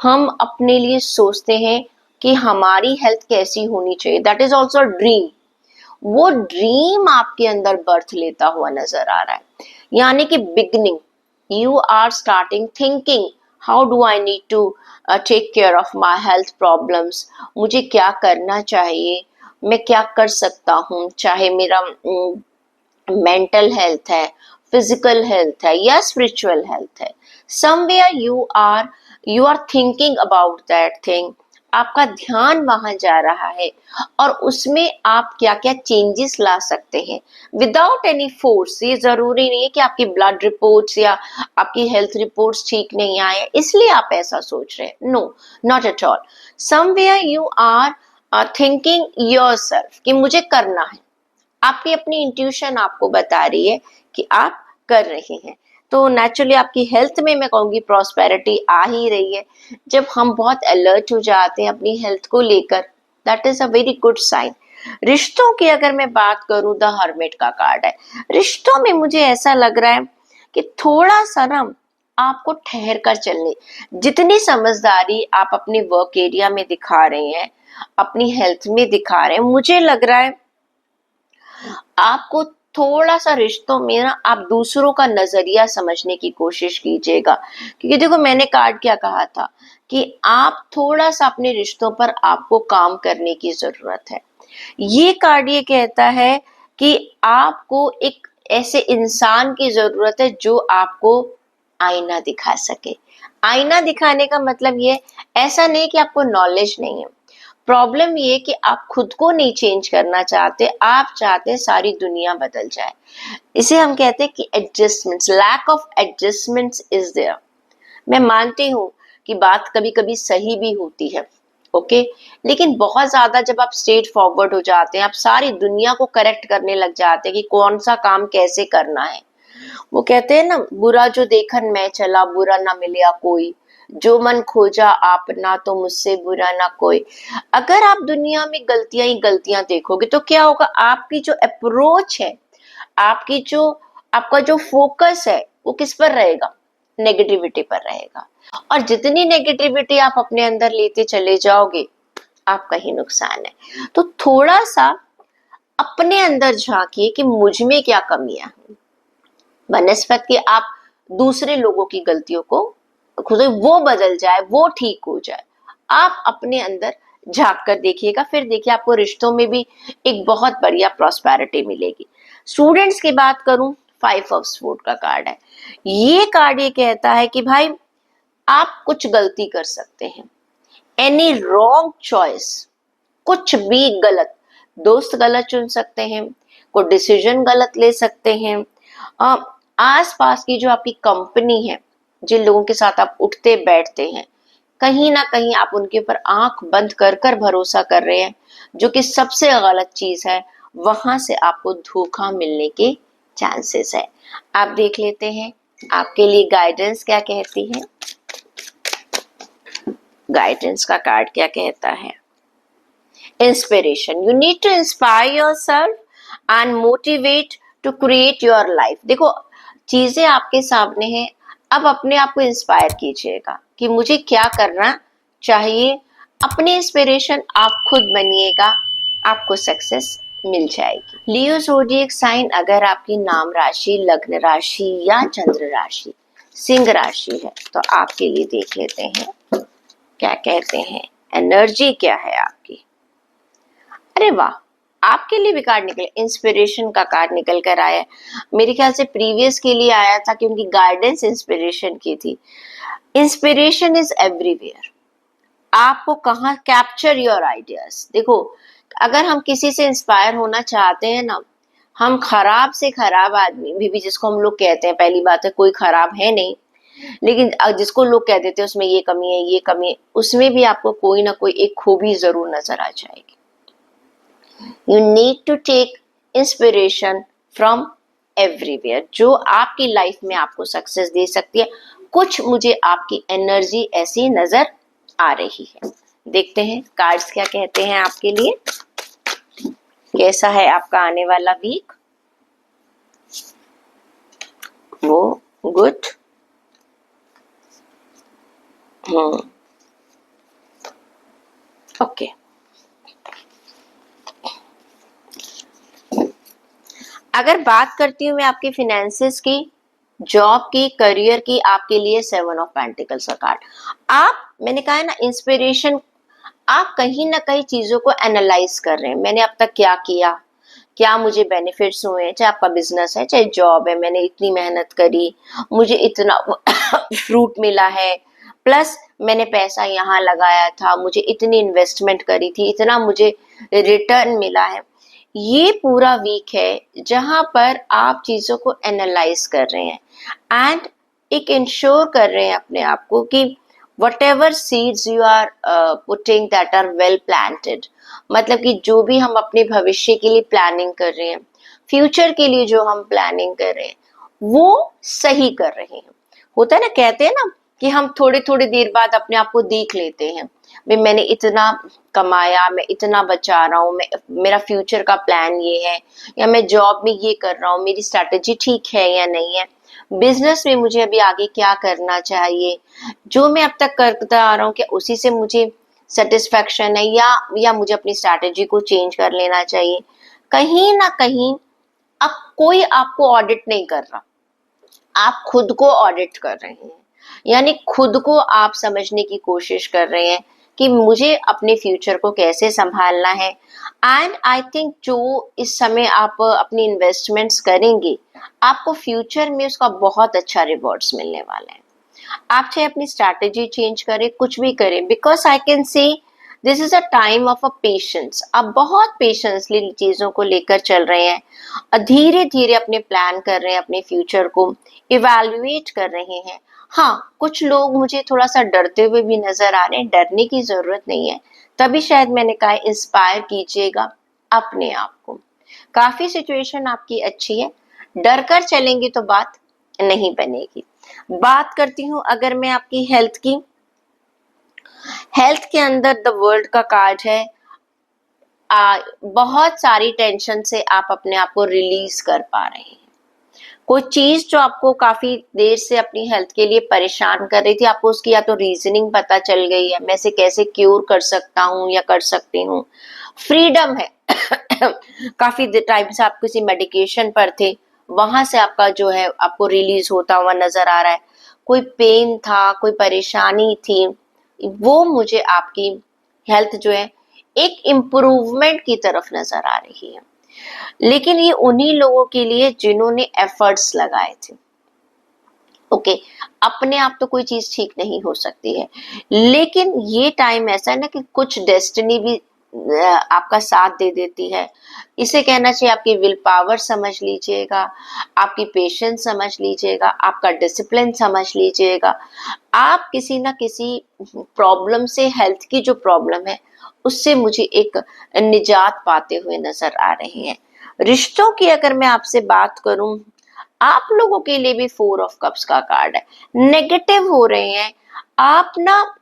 [SPEAKER 1] हम अपने लिए सोचते हैं कि हमारी हेल्थ कैसी होनी चाहिए, दैट इज ऑल्सो ड्रीम। वो ड्रीम आपके अंदर बर्थ लेता हुआ नजर आ रहा है, यानी कि beginning, you are starting thinking, how do I need to take care of my health problems, मुझे क्या करना चाहिए, मैं क्या कर सकता हूँ, चाहे मेरा मेंटल हेल्थ है, फिजिकल हेल्थ है, या स्पिरिचुअल हेल्थ है। Somewhere you are thinking about that thing, आपका ध्यान वहां जा रहा है, और उसमें आप क्या क्या चेंजेस ला सकते हैं विदाउट एनी फोर्स। ये जरूरी नहीं है कि आपकी ब्लड रिपोर्ट्स या आपकी हेल्थ रिपोर्ट्स ठीक नहीं आए इसलिए आप ऐसा सोच रहे हैं, no, not at all. Somewhere you are thinking yourself कि मुझे करना है, आपकी अपनी इंट्यूशन आपको बता रही है कि आप कर रहे हैं। तो नेचुरली आपकी हेल्थ में मैं कहूंगी प्रॉस्पेरिटी आ ही रही है। जब हम बहुत अलर्ट हो जाते हैं अपनी हेल्थ को लेकर, that is a very good sign. रिश्तों की अगर मैं बात करूं, द हर्मिट का कार्ड है। रिश्तों में मुझे ऐसा लग रहा है कि थोड़ा सा ना आपको ठहर कर चलने, जितनी समझदारी आप अपने वर्क एरिया में दिखा रहे हैं, अपनी हेल्थ में दिखा रहे हैं, मुझे लग रहा है आपको थोड़ा सा रिश्तों में ना आप दूसरों का नजरिया समझने की कोशिश कीजिएगा। क्योंकि देखो, मैंने कार्ड क्या कहा था कि आप थोड़ा सा अपने रिश्तों पर आपको काम करने की जरूरत है। ये कार्ड ये कहता है कि आपको एक ऐसे इंसान की जरूरत है जो आपको आईना दिखा सके। आईना दिखाने का मतलब ये ऐसा नहीं कि आपको नॉलेज नहीं है, प्रॉब्लम ये कि आप खुद को नहीं चेंज करना चाहते, आप चाहते हैं सारी दुनिया बदल जाए। इसे हम कहते हैं कि adjustments, lack of adjustments is there. मैं मानती हूँ कि बात कभी कभी सही भी होती है, ओके, लेकिन बहुत ज्यादा जब आप स्ट्रेट फॉरवर्ड हो जाते हैं, आप सारी दुनिया को करेक्ट करने लग जाते हैं कि कौन सा काम कैसे करना है। वो कहते हैं ना, बुरा जो देखन मैं चला, बुरा ना मिलिया कोई, जो मन खोजा आपना, तो मुझसे बुरा ना कोई। अगर आप दुनिया में गलतियां ही गलतियां देखोगे तो क्या होगा, आपकी जो अप्रोच है, आपकी जो आपका जो फोकस है, वो किस पर रहेगा, नेगेटिविटी पर रहेगा। और जितनी नेगेटिविटी आप अपने अंदर लेते चले जाओगे, आपका ही नुकसान है। तो थोड़ा सा अपने अंदर झांकिए कि मुझ में क्या कमियां हैं, बनस्पत कि आप दूसरे लोगों की गलतियों को खुद वो बदल जाए, वो ठीक हो जाए। आप अपने अंदर झांक कर देखिएगा, फिर देखिए आपको रिश्तों में भी एक बहुत बढ़िया प्रॉस्पेरिटी मिलेगी। स्टूडेंट्स की बात करूं, 5 ऑफ स्वॉर्ड का कार्ड है। ये कार्ड ये कहता है कि भाई आप कुछ गलती कर सकते हैं, एनी रॉन्ग चॉइस, कुछ भी गलत, दोस्त गलत चुन सकते हैं, कोई डिसीजन गलत ले सकते हैं, आस पास की जो आपकी कंपनी है, जिन लोगों के साथ आप उठते बैठते हैं, कहीं ना कहीं आप उनके ऊपर आंख बंद कर कर भरोसा कर रहे हैं, जो कि सबसे गलत चीज है। वहां से आपको धोखा मिलने के चांसेस है। आप देख लेते हैं आपके लिए गाइडेंस क्या कहती है? गाइडेंस का कार्ड क्या कहता है? Inspiration, you need to inspire yourself and motivate to create your life. देखो, चीजें आपके सामने हैं, अब अपने आप को इंस्पायर कीजिएगा कि मुझे क्या करना चाहिए। अपने इंस्पिरेशन आप खुद बनिएगा, आपको सक्सेस मिल जाएगी। लियो ज़ोडिएक साइन, अगर आपकी नाम राशि, लग्न राशि या चंद्र राशि सिंह राशि है तो आपके लिए देख लेते हैं क्या कहते हैं, एनर्जी क्या है आपकी। अरे वाह, आपके लिए भी कार्ड निकले, इंस्पिरेशन का कार्ड निकल कर आया। मेरे ख्याल से प्रीवियस के लिए आया था क्योंकि गाइडेंस इंस्पिरेशन की थी। Inspiration is everywhere. आपको कहाँ कैप्चर योर आइडियाज। देखो, अगर हम किसी से इंस्पायर होना चाहते हैं ना, हम खराब से खराब आदमी भी जिसको हम लोग कहते हैं, पहली बात है कोई खराब है नहीं, लेकिन जिसको लोग कह देते हैं उसमें ये कमी है ये कमी है, उसमें भी आपको कोई ना कोई एक खूबी जरूर नजर आ जाएगी। You need to take inspiration from everywhere, जो आपकी लाइफ में आपको सक्सेस दे सकती है। कुछ मुझे आपकी एनर्जी ऐसी नजर आ रही है। देखते हैं कार्ड्स क्या कहते हैं आपके लिए, कैसा है आपका आने वाला वीक। वो गुड, ओके। अगर बात करती हूँ मैं आपकी फिनेंसेस की, जॉब की, करियर की, आपके लिए 7 ऑफ पेंटिकल्स का कार्ड। आप, मैंने कहा है ना, इंस्पिरेशन, आप कहीं ना कहीं चीजों को एनालाइज कर रहे हैं। मैंने अब तक क्या किया, क्या मुझे बेनिफिट्स हुए, चाहे आपका बिजनेस है चाहे जॉब है, मैंने इतनी मेहनत करी, मुझे इतना फ्रूट मिला है, प्लस मैंने पैसा यहाँ लगाया था, मुझे इतनी इन्वेस्टमेंट करी थी, इतना मुझे रिटर्न मिला है। ये पूरा वीक है जहां पर आप चीजों को एनालाइज कर रहे हैं एंड एक इंश्योर कर रहे हैं अपने आप को कि whatever seeds you are putting that are well planted, मतलब कि जो भी हम अपने भविष्य के लिए प्लानिंग कर रहे हैं, फ्यूचर के लिए जो हम प्लानिंग कर रहे हैं, वो सही कर रहे हैं। होता है ना, कहते हैं ना कि हम थोड़ी थोड़ी देर बाद अपने आप को देख लेते हैं, भाई मैंने इतना कमाया, मैं इतना बचा रहा हूँ, मैं, मेरा फ्यूचर का प्लान ये है, या मैं जॉब में ये कर रहा हूँ, मेरी स्ट्रैटेजी ठीक है या नहीं है, बिजनेस में मुझे अभी आगे क्या करना चाहिए, जो मैं अब तक करता आ रहा हूँ क्या उसी से मुझे सेटिस्फेक्शन है, या मुझे अपनी स्ट्रैटेजी को चेंज कर लेना चाहिए। कहीं ना कहीं अब कोई आपको ऑडिट नहीं कर रहा, आप खुद को ऑडिट कर रहे हैं, यानी खुद को आप समझने की कोशिश कर रहे हैं कि मुझे अपने फ्यूचर को कैसे संभालना है। एंड आई थिंक जो इस समय आप अपनी इन्वेस्टमेंट्स करेंगे, आपको फ्यूचर में उसका बहुत अच्छा रिवॉर्ड्स मिलने वाला है। आप चाहे अपनी स्ट्रैटेजी चेंज करें, कुछ भी करें, because I can say this is a time of a patience. आप बहुत पेशेंसली चीजों को लेकर चल रहे हैं, धीरे धीरे अपने प्लान कर रहे हैं, अपने फ्यूचर को इवैल्यूएट कर रहे हैं। हाँ, कुछ लोग मुझे थोड़ा सा डरते हुए भी नजर आ रहे हैं, डरने की जरूरत नहीं है, तभी शायद मैंने कहा इंस्पायर कीजिएगा अपने आप को। काफी सिचुएशन आपकी अच्छी है, डर कर चलेंगे तो बात नहीं बनेगी। बात करती हूँ अगर मैं आपकी हेल्थ की, हेल्थ के अंदर द वर्ल्ड का कार्ड है। बहुत सारी टेंशन से आप अपने आप को रिलीज कर पा रहे हैं। कोई चीज जो आपको काफी देर से अपनी हेल्थ के लिए परेशान कर रही थी, आपको उसकी या तो रीजनिंग पता चल गई है, मैं इसे कैसे क्यूर कर सकता हूँ या कर सकती हूँ, फ्रीडम है। काफी टाइम से आप किसी मेडिकेशन पर थे, वहां से आपका जो है आपको रिलीज होता हुआ नजर आ रहा है। कोई पेन था, कोई परेशानी थी, वो मुझे आपकी हेल्थ जो है एक इम्प्रूवमेंट की तरफ नजर आ रही है। लेकिन ये उन्हीं लोगों के लिए जिन्होंने एफर्ट्स लगाए थे। ओके, अपने आप तो कोई चीज ठीक नहीं हो सकती है, लेकिन ये टाइम ऐसा है ना कि कुछ डेस्टिनी भी आपका साथ दे देती है। इसे कहना चाहिए आपकी विल पावर समझ लीजिएगा, आपकी पेशेंस समझ लीजिएगा, आपका डिसिप्लिन समझ लीजिएगा। आप किसी ना किसी प्रॉब्लम से, हेल्थ की जो प्रॉब्लम है उससे मुझे एक निजात पाते हुए नजर आ रहे हैं। रिश्तों की अगर मैं आपसे बात करूं, आप लोगों के लिए भी 4 ऑफ कप्स का कार्ड है, नेगेटिव हो रहे हैं आप ना,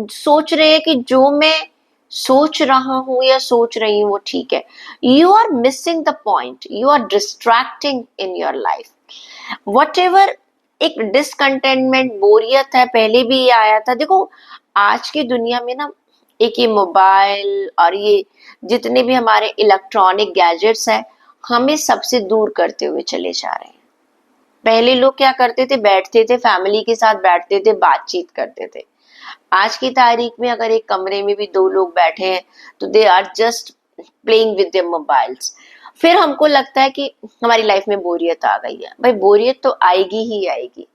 [SPEAKER 1] सोच रहे हैं कि जो मैं सोच रहा हूं या सोच रही हूं वो ठीक है, you are missing the point, you are distracting in your life whatever. एक डिसकंटेनमेंट, बोरियत है, पहले भी ये आया था। देखो आज की दुनिया में ना, एक ये मोबाइल और ये जितने भी हमारे इलेक्ट्रॉनिक गैजेट्स हैं, हमें सबसे दूर करते हुए चले जा रहे हैं। पहले लोग क्या करते थे, बैठते थे, फैमिली के साथ बैठते थे, बातचीत करते थे। आज की तारीख में अगर एक कमरे में भी 2 लोग बैठे हैं तो they are just playing with their mobiles. फिर हमको लगता है कि हमारी लाइफ में बोरियत आ गई है। भाई बोरियत तो आएगी ही आएगी,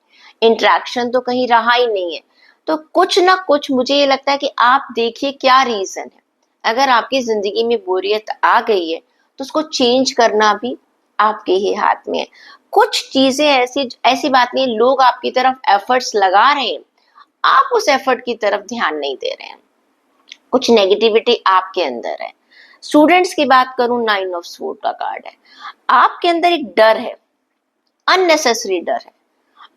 [SPEAKER 1] इंटरेक्शन तो कहीं रहा ही नहीं है। तो कुछ ना कुछ मुझे ये लगता है कि आप देखिए क्या रीजन है। अगर आपकी जिंदगी में बोरियत आ गई है तो उसको चेंज करना भी आपके ही हाथ में है। कुछ चीजें ऐसी ऐसी बात नहीं है, लोग आपकी तरफ एफर्ट्स लगा रहे हैं, आप उस एफर्ट की तरफ ध्यान नहीं दे रहे हैं, कुछ नेगेटिविटी आपके अंदर है। स्टूडेंट्स की बात करूं, 9 ऑफ स्वॉर्ड का कार्ड है, आपके अंदर एक डर है, अननेसेसरी डर है।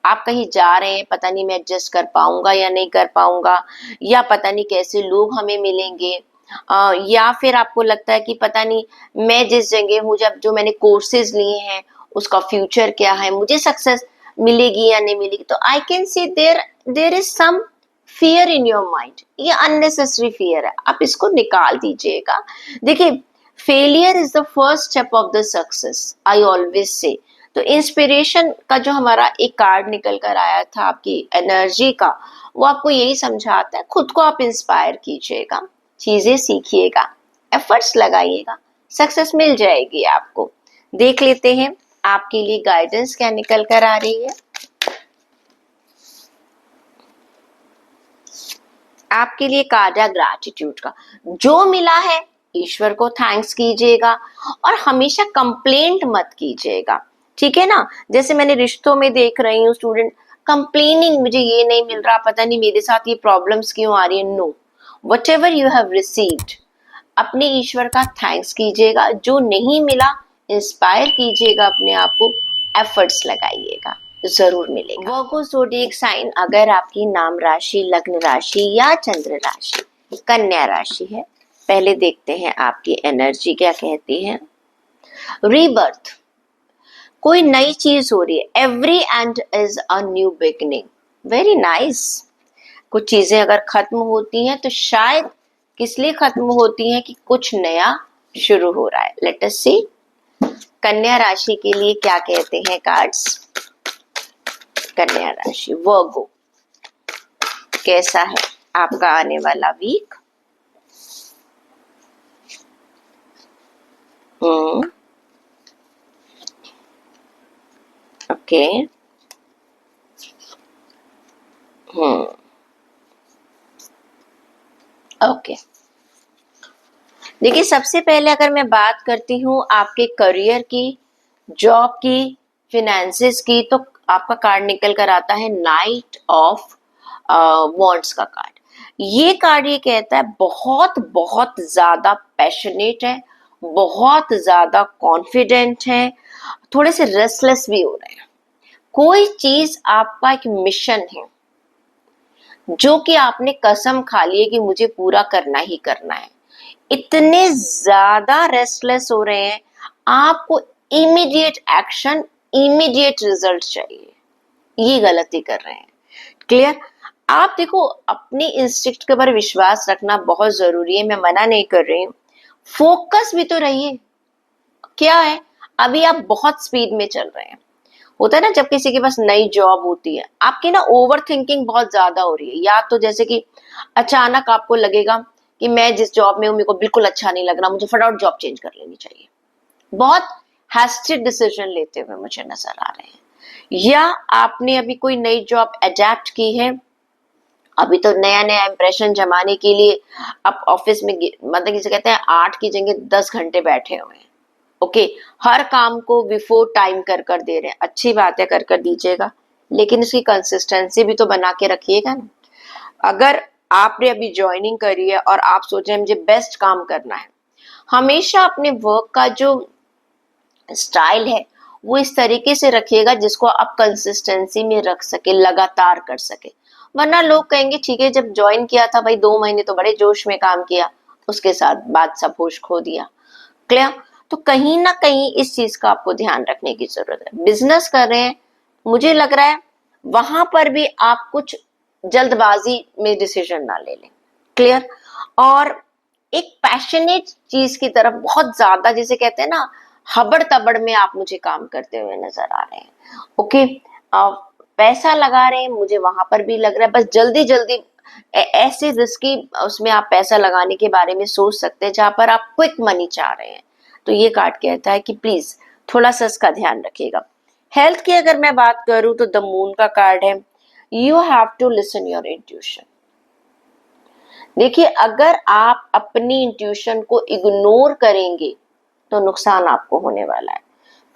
[SPEAKER 1] आप कहीं जा रहे हैं, पता नहीं मैं एडजस्ट कर पाऊंगा या नहीं कर पाऊंगा, या पता नहीं कैसे लोग हमें मिलेंगे, या फिर आपको लगता है कि पता नहीं मैं जिस जगह हूँ, जब जो मैंने कोर्सेज लिए हैं उसका फ्यूचर क्या है, मुझे सक्सेस मिलेगी या नहीं मिलेगी। तो I can see there is some fear in your mind, ये अननेसेसरी फियर है, आप इसको निकाल दीजिएगा। देखिए failure is the first step of the success, I always say. तो इंस्पिरेशन का जो हमारा एक कार्ड निकल कर आया था आपकी एनर्जी का, वो आपको यही समझाता है, खुद को आप इंस्पायर कीजिएगा, चीजें सीखिएगा, एफर्ट्स लगाइएगा, सक्सेस मिल जाएगी आपको। देख लेते हैं आपके लिए गाइडेंस क्या निकल कर आ रही है। आपके लिए कार्ड है ग्रैटिट्यूड का, जो मिला है ईश्वर को थैंक्स कीजिएगा और हमेशा कंप्लेंट मत कीजिएगा, ठीक है ना। जैसे मैंने रिश्तों में देख रही हूँ स्टूडेंट कंप्लेनिंग, मुझे ये नहीं मिल रहा, पता नहीं मेरे साथ ये प्रॉब्लम्स क्यों आ रही है। No, whatever you have received, अपने ईश्वर का थैंक्स कीजिएगा, जो नहीं मिला इंस्पायर कीजिएगा अपने आप को, एफर्ट्स लगाइएगा, जरूर मिलेगा। वर्गो ज़ोडिएक साइन, अगर आपकी नाम राशि, लग्न राशि या चंद्र राशि कन्या राशि है, पहले देखते हैं आपकी एनर्जी क्या कहती है। रीबर्थ, कोई नई चीज हो रही है, every and is a new beginning, very nice. कुछ चीजें अगर खत्म होती हैं तो शायद किस लिए खत्म होती हैं कि कुछ नया शुरू हो रहा है। लेट अस सी कन्या राशि के लिए क्या कहते हैं कार्ड्स। कन्या राशि, वर्गो, कैसा है आपका आने वाला वीक। Okay, okay. देखिए सबसे पहले अगर मैं बात करती हूँ आपके करियर की, जॉब की, फिनेंसेस की, तो आपका कार्ड निकल कर आता है नाइट ऑफ वॉन्ड्स का कार्ड। ये कार्ड ये कहता है बहुत बहुत ज्यादा पैशनेट है, बहुत ज्यादा कॉन्फिडेंट है, थोड़े से रेस्टलेस भी हो रहे हैं। कोई चीज आपका एक मिशन है जो कि आपने कसम खा ली है कि मुझे पूरा करना ही करना है, इतने ज्यादा रेस्टलेस हो रहे हैं, आपको इमीडिएट एक्शन, इमीडिएट रिजल्ट चाहिए, ये गलती कर रहे हैं। क्लियर। आप देखो अपनी इंस्टिंक्ट के ऊपर विश्वास रखना बहुत जरूरी है, मैं मना नहीं कर रही हूँ, फोकस भी तो रहिए। क्या है, अभी आप बहुत स्पीड में चल रहे हैं। होता है ना जब किसी के पास नई जॉब होती है, आपकी ना ओवर थिंकिंग बहुत ज्यादा हो रही है, या तो जैसे कि अचानक आपको लगेगा कि मैं जिस जॉब में हूँ मेरे को बिल्कुल अच्छा नहीं लग रहा, मुझे फटाफट जॉब चेंज कर लेनी चाहिए। बहुत हैस्टेड डिसीजन लेते हुए मुझे नजर आ रहे हैं। या आपने अभी कोई नई जॉब अडेप्ट की है, अभी तो नया नया इंप्रेशन जमाने के लिए आप ऑफिस में मतलब किसे कहते हैं 8 की जगह 10 घंटे बैठे हुए हैं। ओके, हर काम को बिफोर टाइम कर दे रहे हैं, अच्छी बात है, कर दीजिएगा, लेकिन इसकी कंसिस्टेंसी भी तो बना के रखिएगा ना। अगर आपने अभी ज्वाइनिंग करी है और आप सोच रहे हैं मुझे बेस्ट काम करना है, हमेशा अपने वर्क का जो स्टाइल है वो इस तरीके से रखिएगा जिसको आप कंसिस्टेंसी में रख सके, लगातार कर सके। वरना लोग कहेंगे ठीक है, जब ज्वाइन किया था भाई 2 महीने तो बड़े जोश में काम किया, उसके साथ बाद सब होश खो दिया। क्लियर? तो कहीं ना कहीं इस चीज का आपको ध्यान रखने की जरूरत है। बिजनेस कर रहे हैं, मुझे लग रहा है वहां पर भी आप कुछ जल्दबाजी में डिसीजन ना ले लें। क्लियर? और एक पैशनेट चीज की तरफ बहुत ज्यादा, जिसे कहते हैं ना, हबड़ तबड़ में आप मुझे काम करते हुए नजर आ रहे हैं। ओके, पैसा लगा रहे हैं, मुझे वहां पर भी लग रहा है बस जल्दी जल्दी ऐसे रिस्की उसमें आप पैसा लगाने के बारे में सोच सकते हैं जहां पर आप क्विक मनी चाह रहे हैं। तो ये कार्ड कहता है कि प्लीज थोड़ा सा इसका ध्यान रखिएगा। हेल्थ की अगर मैं बात करूं तो द मून का कार्ड है। You have to listen your intuition. देखिए, अगर आप अपनी इंट्यूशन को इग्नोर करेंगे तो नुकसान आपको होने वाला है।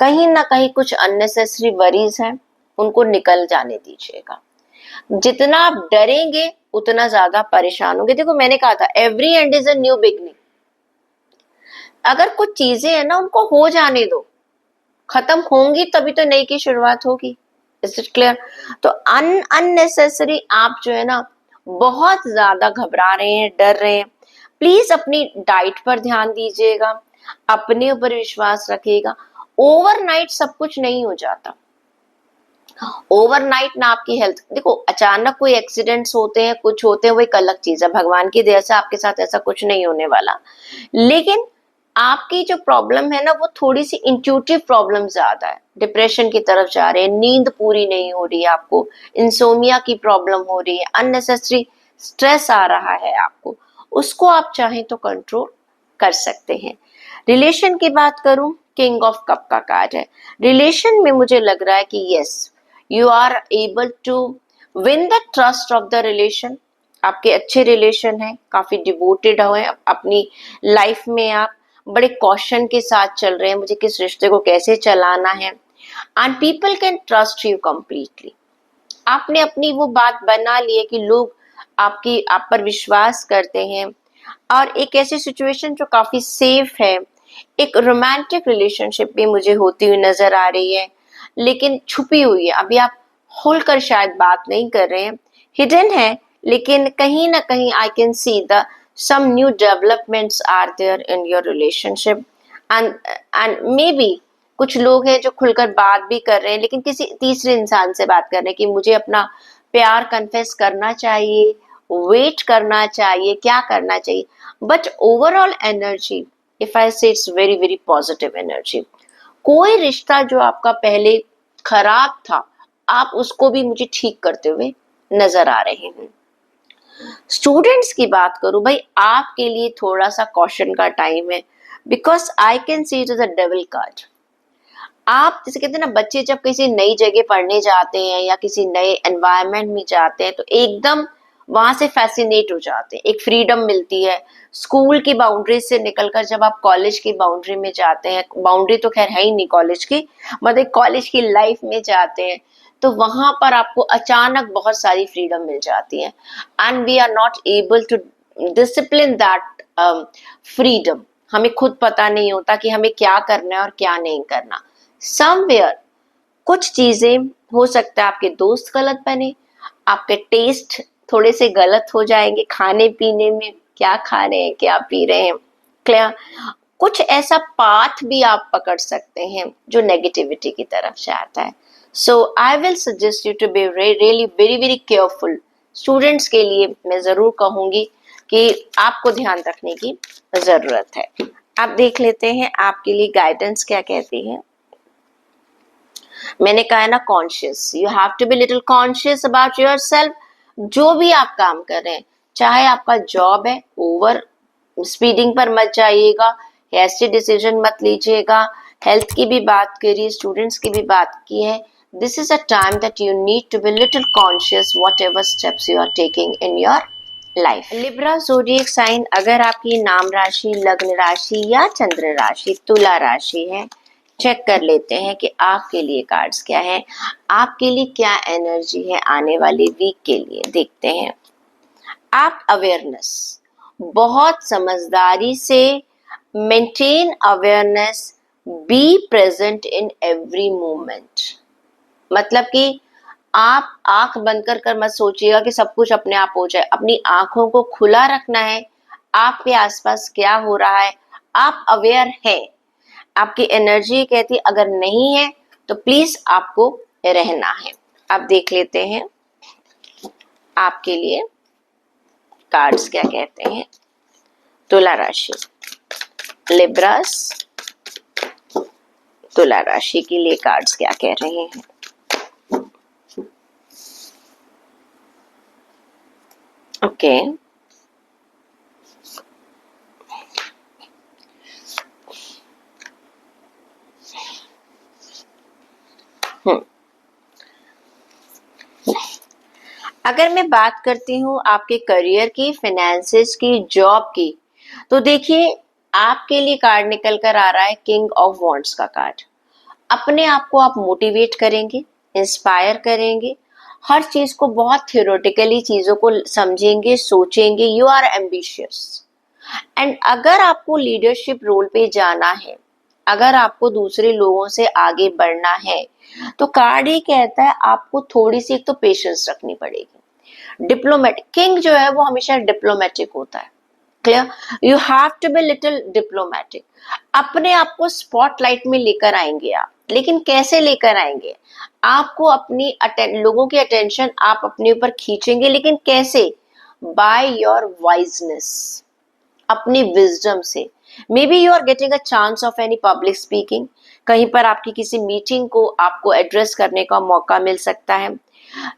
[SPEAKER 1] कहीं ना कहीं कुछ अननेसेसरी वरीज हैं, उनको निकल जाने दीजिएगा। जितना आप डरेंगे उतना ज्यादा परेशान होंगे। देखो, मैंने कहा था every and is a new beginning. अगर कुछ चीजें हैं ना, उनको हो जाने दो, खत्म होंगी तभी तो नई की शुरुआत होगी। Is it clear? तो अननेसेसरी आप जो है ना बहुत ज्यादा घबरा रहे हैं, डर रहे हैं। प्लीज अपनी डाइट पर ध्यान दीजिएगा, अपने ऊपर विश्वास रखिएगा। ओवरनाइट सब कुछ नहीं हो जाता। ओवरनाइट ना आपकी हेल्थ, देखो अचानक कोई एक्सीडेंट्स होते हैं, कुछ होते हैं, वो एक अलग चीज है। भगवान की दया से आपके साथ ऐसा कुछ नहीं होने वाला। लेकिन आपकी जो प्रॉब्लम है ना, वो थोड़ी सी इंट्यूटिव प्रॉब्लम ज्यादा है। डिप्रेशन की तरफ जा रहे हैं, नींद पूरी नहीं हो रही है आपको, इंसोमिया की प्रॉब्लम हो रही है, अननेसेसरी स्ट्रेस आ रहा है आपको, उसको आप चाहें तो कंट्रोल कर सकते हैं। रिलेशन की बात करूं, किंग ऑफ कप का कार्ड है। रिलेशन में मुझे लग रहा है कि yes, you are able to win the trust of the relation. आपके अच्छे रिलेशन है, काफी डिवोटेड हुए अपनी लाइफ में, आप बड़े कॉशन के साथ चल रहे हैं, मुझे किस रिश्ते को कैसे चलाना है। And people can trust you completely. आपने अपनी वो बात बना ली है कि लोग आप पर विश्वास करते हैं। और एक ऐसी सिचुएशन जो काफी सेफ है, एक रोमांटिक रिलेशनशिप भी मुझे होती हुई नजर आ रही है, लेकिन छुपी हुई है। अभी आप खुलकर शायद बात नहीं कर रहे हैं, हिडन है, लेकिन कहीं ना कहीं आई can see the some new developments are there in your relationship and maybe कुछ लोग हैं जो खुलकर बात भी कर रहे हैं, लेकिन किसी तीसरे इंसान से बात कर रहे हैं कि मुझे अपना प्यार कन्फेस करना चाहिए, वेट करना चाहिए, क्या करना चाहिए। But overall energy, if I say, it's very very positive energy. कोई रिश्ता जो आपका पहले खराब था, आप उसको भी मुझे ठीक करते हुए नजर आ रहे हैं। स्टूडेंट्स की बात करूं भाई, आपके लिए थोड़ा सा कॉशन का टाइम है, because I can see it is a devil card. आप जैसे कहते हैं ना, बच्चे जब किसी नई जगह पढ़ने जाते हैं या किसी नए एनवायरनमेंट में जाते हैं तो एकदम वहां से फैसिनेट हो जाते हैं, एक फ्रीडम मिलती है। स्कूल की बाउंड्री से निकलकर जब आप कॉलेज की बाउंड्री में जाते हैं, बाउंड्री तो खैर है ही नहीं कॉलेज की, मतलब कॉलेज की लाइफ में जाते हैं, तो वहां पर आपको अचानक बहुत सारी फ्रीडम मिल जाती है। And we are not able to discipline that freedom. हमें खुद पता नहीं होता कि हमें क्या करना है और क्या नहीं करना। समवेयर कुछ चीजें हो सकता है आपके दोस्त गलत बने, आपके टेस्ट थोड़े से गलत हो जाएंगे खाने पीने में, क्या खा रहे हैं, क्या पी रहे हैं। क्लियर? कुछ ऐसा पाथ भी आप पकड़ सकते हैं जो नेगेटिविटी की तरफ जाता है। So I will suggest you to be really very very careful. Students के लिए मैं जरूर कहूंगी कि आपको ध्यान रखने की जरूरत है। आप देख लेते हैं आपके लिए गाइडेंस क्या कहती है। मैंने कहा है ना, conscious, you have to be little conscious about your self. जो भी आप काम कर रहे हैं, चाहे आपका जॉब है, ओवर स्पीडिंग पर मत जाइएगा, ऐसे डिसीजन मत लीजिएगा। हेल्थ की भी बात करी, स्टूडेंट्स की भी बात की है। This is a time that you need to be little conscious whatever steps you are taking in your life. Libra zodiac sign, अगर आपकी नाम राशि, लग्न राशि या चंद्र राशि तुला राशि है, चेक कर लेते हैं कि आपके लिए कार्ड्स क्या है, आपके लिए क्या एनर्जी है आने वाले वीक के लिए। देखते हैं। आप अवेयरनेस, बहुत समझदारी से maintain awareness, be present in every moment. मतलब कि आप आंख बंद कर मत सोचिएगा कि सब कुछ अपने आप हो जाए। अपनी आंखों को खुला रखना है, आपके आसपास क्या हो रहा है आप अवेयर हैं। आपकी एनर्जी कहती अगर नहीं है तो प्लीज आपको रहना है। अब देख लेते हैं आपके लिए कार्ड्स क्या कहते हैं। तुला राशि, लिब्रास, तुला राशि के लिए कार्ड्स क्या कह रहे हैं। ओके अगर मैं बात करती हूँ आपके करियर की, फाइनेंसेस की, जॉब की, तो देखिए आपके लिए कार्ड निकल कर आ रहा है किंग ऑफ वॉन्ड्स का कार्ड। अपने आप को आप मोटिवेट करेंगे, इंस्पायर करेंगे, हर चीज को बहुत थियोरेटिकली चीजों को समझेंगे, सोचेंगे। यू आर एम्बिशियस एंड अगर आपको लीडरशिप रोल पे जाना है, अगर आपको दूसरे लोगों से आगे बढ़ना है, तो कार्ड ही कहता है आपको थोड़ी सी एक तो पेशेंस रखनी पड़ेगी। डिप्लोमेटिक किंग जो है वो हमेशा डिप्लोमेटिक होता है। Clear, you have to be little diplomatic. अपने आप को स्पॉटलाइट में लेकर आएंगे आप, लेकिन कैसे लेकर आएंगे? आपको अपनी लोगों की अटेंशन आप अपने ऊपर खींचेंगे, लेकिन कैसे? बाय योर वाइजनेस, अपनी विजडम से। Maybe you are getting a chance of any public speaking, कहीं पर आपकी किसी मीटिंग को आपको एड्रेस करने का मौका मिल सकता है।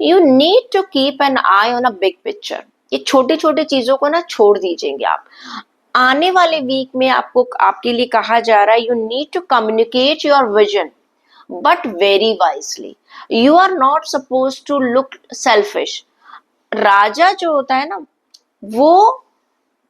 [SPEAKER 1] You need to keep an eye on a big picture. ये छोटी छोटी चीजों को ना छोड़ दीजिएंगे आप। आने वाले वीक में आपको आपके लिए कहा जा रहा है you need to communicate your vision but very wisely. You are not suppose to look selfish. राजा जो होता है ना, वो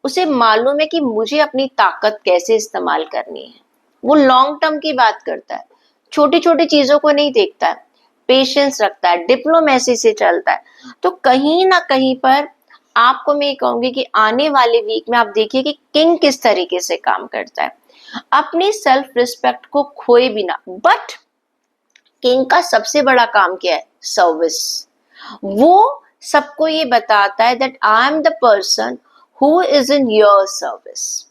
[SPEAKER 1] उसे मालूम है कि मुझे अपनी ताकत कैसे इस्तेमाल करनी है। वो लॉन्ग टर्म की बात करता है, छोटी छोटी चीजों को नहीं देखता है, पेशेंस रखता है, डिप्लोमेसी से चलता है। तो कहीं ना कहीं पर आपको मैं कहूंगी कि आने वाले वीक में आप देखिए कि किंग किस तरीके से काम करता है। अपनी सेल्फ रिस्पेक्ट को खोए बिना। बट किंग का सबसे बड़ा काम क्या है? सर्विस। वो सबको ये बताता है that I am the person who is in your service.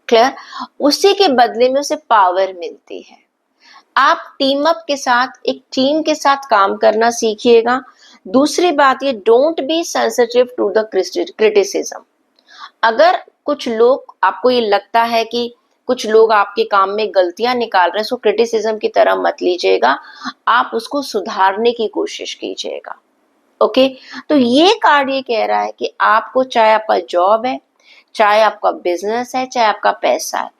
[SPEAKER 1] Clear, उसी के बदले में उसे पावर मिलती है। आप टीम अप के साथ, एक टीम के साथ काम करना सीखिएगा। दूसरी बात ये, don't be sensitive to the criticism. अगर कुछ लोग, आपको ये लगता है कि कुछ लोग आपके काम में गलतियां निकाल रहे हैं, सो क्रिटिसिज्म की तरह मत लीजिएगा, आप उसको सुधारने की कोशिश कीजिएगा। ओके, तो ये कार्ड ये कह रहा है कि आपको, चाहे आपका जॉब है, चाहे आपका बिजनेस है, चाहे आपका पैसा है,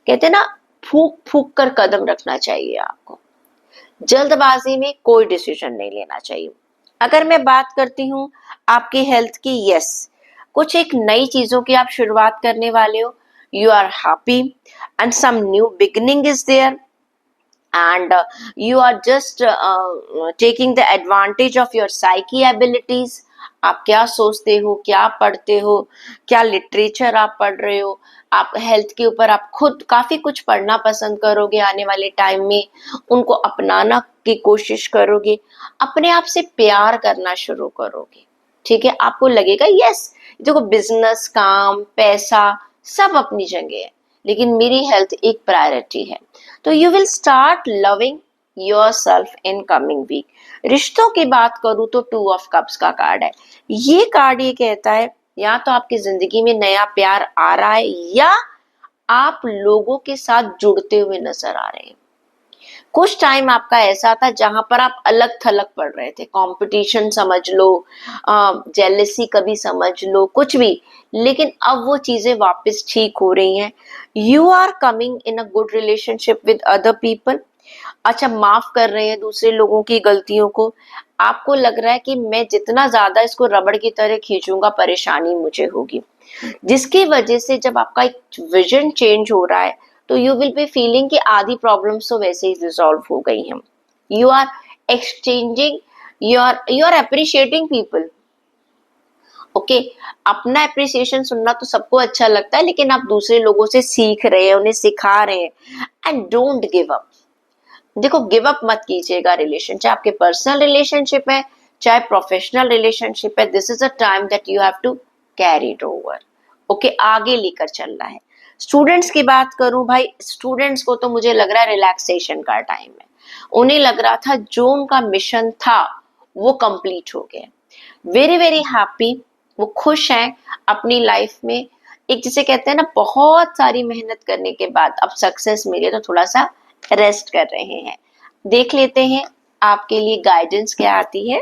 [SPEAKER 1] कहते हैं ना फूक फूक कर कदम रखना चाहिए आपको। जल्दबाजी में कोई डिसीजन नहीं लेना चाहिए। अगर मैं बात करती हूँ आपकी हेल्थ की, यस, कुछ एक नई चीजों की आप शुरुआत करने वाले हो। You are happy and some new beginning is there and you are just taking the advantage of your psyche abilities। आप क्या सोचते हो, क्या पढ़ते हो, क्या लिटरेचर आप पढ़ रहे हो, आप हेल्थ के ऊपर आप खुद काफी कुछ पढ़ना पसंद करोगे आने वाले टाइम में, उनको अपनाना की कोशिश करोगे, अपने आप से प्यार करना शुरू करोगे। ठीक है, आपको लगेगा यस देखो बिजनेस, काम, पैसा सब अपनी जगह है, लेकिन मेरी हेल्थ एक प्रायोरिटी है। तो you will start loving your self in coming week. रिश्तों की बात करूं तो 2 ऑफ कप्स का कार्ड है। ये कार्ड ये कहता है या तो आपकी जिंदगी में नया प्यार आ रहा है, या आप लोगों के साथ जुड़ते हुए नजर आ रहे हैं। कुछ टाइम आपका ऐसा था जहां पर आप अलग थलग पड़ रहे थे, कंपटीशन समझ लो, जेलसी कभी समझ लो, कुछ भी, लेकिन अब वो चीजें वापस ठीक हो रही हैं। You are coming in a good relationship with other people. अच्छा, माफ कर रहे हैं दूसरे लोगों की गलतियों को। आपको लग रहा है कि मैं जितना ज्यादा इसको रबड़ की तरह खींचूंगा परेशानी मुझे होगी, जिसकी वजह से जब आपका एक विजन चेंज हो रहा है तो यू विल बी फीलिंग कि आधी प्रॉब्लम्स तो वैसे ही रिजॉल्व हो गई हैं। You are exchanging, you are appreciating people. Okay अपना अप्रिसिएशन सुनना तो सबको अच्छा लगता है, लेकिन आप दूसरे लोगों से सीख रहे हैं, उन्हें सिखा रहे हैं। And don't give up. देखो गिव अप मत कीजिएगा रिलेशन, चाहे आपके पर्सनल रिलेशनशिप है चाहे प्रोफेशनल रिलेशनशिप है। This is a time that you have to carry it over. Okay आगे लेकर चलना है। स्टूडेंट्स की बात करूं भाई, स्टूडेंट्स को तो मुझे लग रहा है रिलैक्सेशन का टाइम है। उन्हें लग रहा था जो उनका मिशन था वो कंप्लीट हो गया। वेरी वेरी हैप्पी, वो खुश हैं अपनी लाइफ में। एक जिसे कहते हैं ना, बहुत सारी मेहनत करने के बाद अब सक्सेस मिले तो थोड़ा सा रेस्ट कर रहे हैं। देख लेते हैं आपके लिए गाइडेंस क्या आती है।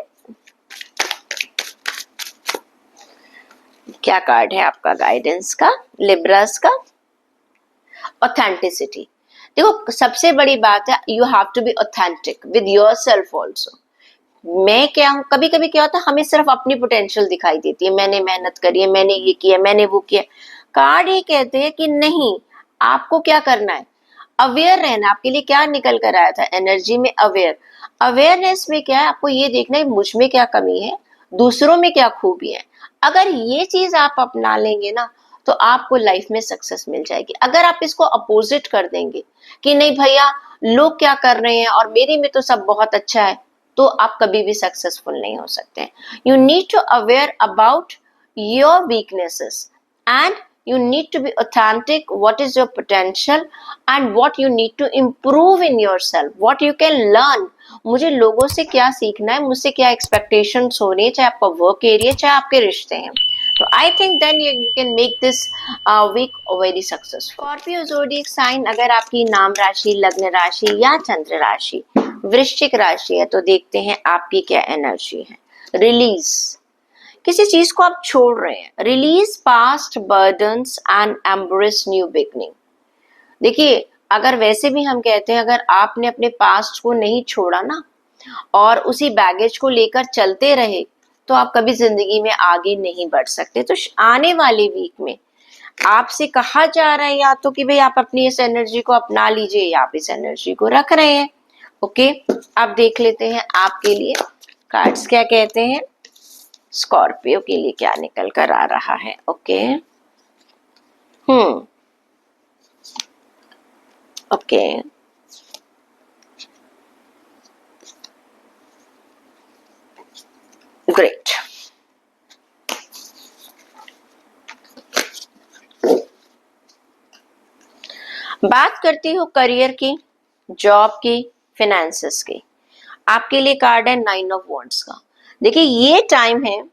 [SPEAKER 1] क्या कार्ड है आपका गाइडेंस का, लिब्रास का? ऑथेंटिसिटी। देखो सबसे बड़ी बात है, you have to be authentic with yourself also. मैं क्या हूं, कभी कभी क्या होता है हमें सिर्फ अपनी पोटेंशियल दिखाई देती है, मैंने मेहनत करी है, मैंने ये किया, मैंने वो किया। कार्ड ये कहते हैं कि नहीं, आपको क्या करना है, अवेयर रहना। आपके लिए क्या निकल कर आया था एनर्जी में, अवेयर। अवेयरनेस में क्या है, आपको ये देखना है मुझ में क्या कमी है, दूसरों में क्या खूबी है। अगर ये चीज आप अपना लेंगे ना तो आपको लाइफ में सक्सेस मिल जाएगी। अगर आप इसको अपोजिट कर देंगे कि नहीं भैया लोग क्या कर रहे हैं और मेरे में तो सब बहुत अच्छा है, तो आप कभी भी सक्सेसफुल नहीं हो सकते। You need to aware about your weaknesses and you need to be authentic, what is your potential and what you need to improve in yourself, what you can learn। मुझे लोगों से क्या सीखना है, मुझसे क्या एक्सपेक्टेशंस हो रही है, चाहे आपका वर्क एरिया चाहे आपके रिश्ते हैं। तो I think then you can make this week very successful. Scorpio zodiac sign, अगर आपकी नाम राशि, लग्न राशि या चंद्र राशि वृश्चिक राशि है तो देखते हैं आपकी क्या एनर्जी है। रिलीज, किसी चीज को आप छोड़ रहे हैं। Release past burdens and embrace new beginning. देखिए अगर वैसे भी हम कहते हैं, अगर आपने अपने पास्ट को नहीं छोड़ा ना और उसी बैगेज को लेकर चलते रहे तो आप कभी जिंदगी में आगे नहीं बढ़ सकते। तो आने वाले वीक में आपसे कहा जा रहा है या तो कि भाई आप अपनी इस एनर्जी को अपना लीजिए या आप इस एनर्जी को रख रहे हैं। ओके अब देख लेते हैं आपके लिए कार्ड्स क्या कहते हैं। स्कॉर्पियो के लिए क्या निकल कर आ रहा है। Okay okay great. बात करती हूँ करियर की, जॉब की, फिनेंसेस की। आपके लिए कार्ड है 9 ऑफ वॉन्ड्स का। देखिए ये टाइम है,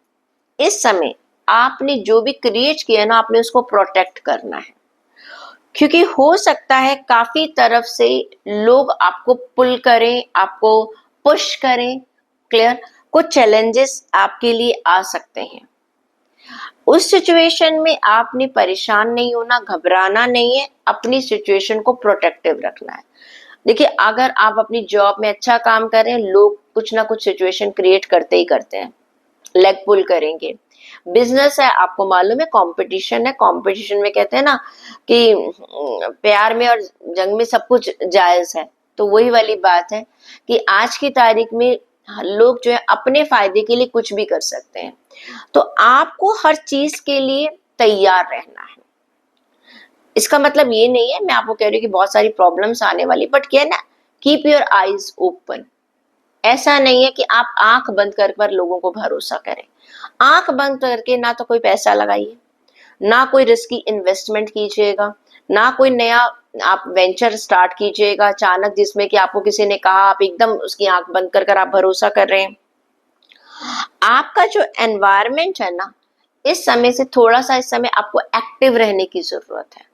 [SPEAKER 1] इस समय आपने जो भी क्रिएट किया ना आपने उसको प्रोटेक्ट करना है, क्योंकि हो सकता है काफी तरफ से लोग आपको पुल करें, आपको पुश करें। क्लियर, कुछ चैलेंजेस आपके लिए आ सकते हैं। उस सिचुएशन में आपने परेशान नहीं होना, घबराना नहीं है, अपनी सिचुएशन को प्रोटेक्टिव रखना है। देखिए अगर आप अपनी जॉब में अच्छा काम कर रहे हैं, लोग कुछ ना कुछ सिचुएशन क्रिएट करते ही करते हैं, लेग पुल करेंगे। बिजनेस है, आपको मालूम है कंपटीशन है, कंपटीशन में कहते हैं ना कि प्यार में और जंग में सब कुछ जायज है। तो वही वाली बात है कि आज की तारीख में लोग जो है अपने फायदे के लिए कुछ भी कर सकते हैं। तो आपको हर चीज के लिए तैयार रहना है। इसका मतलब ये नहीं है मैं आपको कह रही हूँ कि बहुत सारी प्रॉब्लम्स आने वाली, बट क्या है ना, कीप योर आईज ओपन। ऐसा नहीं है कि आप आंख बंद कर लोगों को भरोसा करें। आंख बंद करके ना तो कोई पैसा लगाइए, ना कोई रिस्की इन्वेस्टमेंट कीजिएगा, ना कोई नया आप वेंचर स्टार्ट कीजिएगा अचानक जिसमें कि आपको किसी ने कहा आप एकदम उसकी आंख बंद कर आप भरोसा कर रहे हैं। आपका जो एनवायरमेंट है ना, इस समय से थोड़ा सा इस समय आपको एक्टिव रहने की जरूरत है।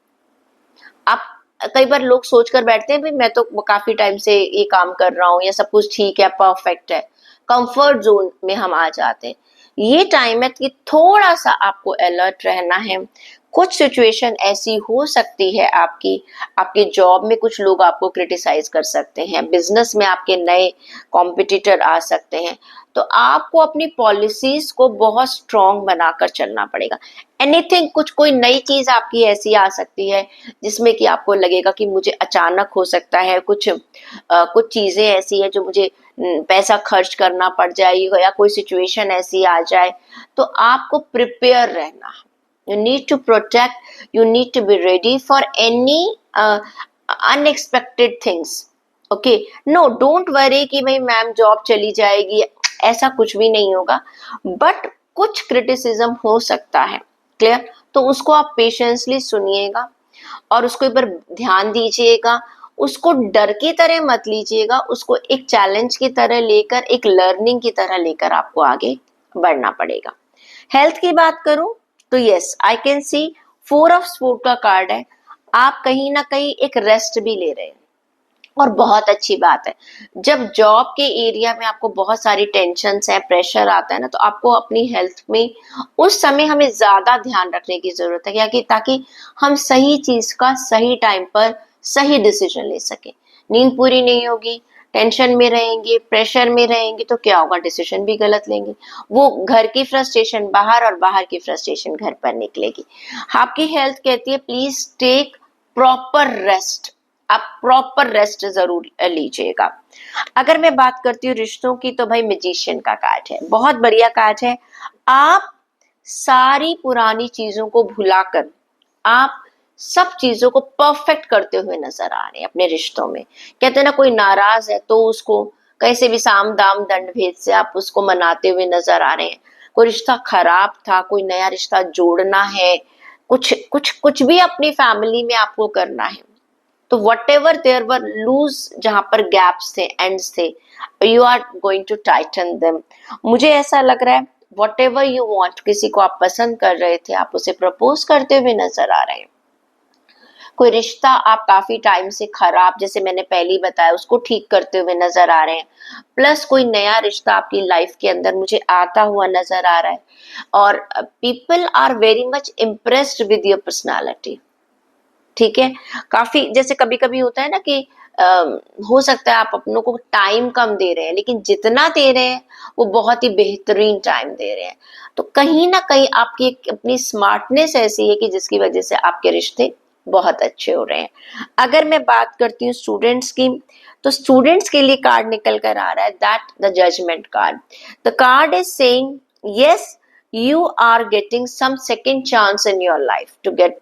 [SPEAKER 1] आप कई बार लोग सोचकर बैठते हैं भाई मैं तो काफी टाइम से ये काम कर रहा हूँ या सब कुछ ठीक है, परफेक्ट है, कंफर्ट जोन में हम आ जाते हैं। ये टाइम है कि थोड़ा सा आपको अलर्ट रहना है, कुछ सिचुएशन ऐसी हो सकती है आपकी, आपके जॉब में कुछ लोग आपको क्रिटिसाइज कर सकते हैं, बिजनेस में आपके नए कॉम्पिटिटर आ सकते हैं, तो आपको अपनी पॉलिसीज को बहुत स्ट्रांग बनाकर चलना पड़ेगा। एनीथिंग, कुछ कोई नई चीज आपकी ऐसी आ सकती है जिसमें कि आपको लगेगा कि मुझे अचानक हो सकता है कुछ चीजें ऐसी है जो मुझे पैसा खर्च करना पड़ जाए, या कोई सिचुएशन ऐसी आ जाए, तो आपको प्रिपेयर रहना है। You need to protect, you need to be ready for any unexpected things. Okay, no, don't worry कि भाई मैम जॉब चली जाएगी, ऐसा कुछ भी नहीं होगा, बट कुछ क्रिटिसिज्म हो सकता है। क्लियर? तो उसको आप पेशेंसली सुनिएगा और उसके ऊपर ध्यान दीजिएगा, उसको डर की तरह मत लीजिएगा, उसको एक चैलेंज की तरह लेकर, एक लर्निंग की तरह लेकर आपको आगे बढ़ना पड़ेगा। हेल्थ की बात करूं तो yes, I can C 4 of sport का कार्ड है। आप कहीं ना कहीं एक रेस्ट भी ले रहे हैं और बहुत अच्छी बात है। जब जॉब के एरिया में आपको बहुत सारी टेंशन है, प्रेशर आता है ना, तो आपको अपनी हेल्थ में उस समय हमें ज्यादा ध्यान रखने की जरूरत है, क्या कि ताकि हम सही चीज का सही टाइम पर सही डिसीजन ले सके। नींद पूरी नहीं होगी, टेंशन में रहेंगे, प्रेशर में रहेंगे, तो क्या होगा, डिसीजन भी गलत लेंगे। वो घर की फ्रस्ट्रेशन बाहर और बाहर की फ्रस्ट्रेशन घर पर निकलेगी। आपकी हेल्थ कहती है प्लीज टेक प्रॉपर रेस्ट, आप प्रॉपर रेस्ट जरूर लीजिएगा। अगर मैं बात करती हूँ रिश्तों की, तो भाई मैजिशियन का कार्ड है, बहुत बढ़िया कार्ड है। आप सारी पुरानी चीजों को भुलाकर आप सब चीजों को परफेक्ट करते हुए नजर आ रहे हैं अपने रिश्तों में। कहते हैं ना, कोई नाराज है तो उसको कैसे भी साम दाम दंड भेद से आप उसको मनाते हुए नजर आ रहे हैं। कोई रिश्ता खराब था, कोई नया रिश्ता जोड़ना है, कुछ कुछ कुछ भी अपनी फैमिली में आपको करना है, तो whatever there were loose, जहां पर गैप्स थे, एंड्स थे, you are going to tighten them. मुझे ऐसा लग रहा है वट एवर यू वॉन्ट, किसी को आप पसंद कर रहे थे, आप उसे प्रपोज करते हुए नजर आ रहे हैं। कोई रिश्ता आप काफी टाइम से खराब, जैसे मैंने पहले ही बताया, उसको ठीक करते हुए नजर आ रहे हैं। प्लस कोई नया रिश्ता आपकी लाइफ के अंदर मुझे आता हुआ नजर आ रहा है, और people are very much impressed with your personality. ठीक है, काफी, जैसे कभी कभी होता है ना कि हो सकता है आप अपनों को टाइम कम दे रहे हैं, लेकिन जितना दे रहे हैं वो बहुत ही बेहतरीन टाइम दे रहे हैं। तो कहीं ना कहीं आपकी अपनी स्मार्टनेस ऐसी है कि जिसकी वजह से आपके रिश्ते बहुत अच्छे हो रहे हैं। अगर मैं बात करती हूँ स्टूडेंट्स की, तो स्टूडेंट्स के लिए कार्ड निकल कर आ रहा है that the judgement card. The card is saying yes, you are getting some second chance in your life to get,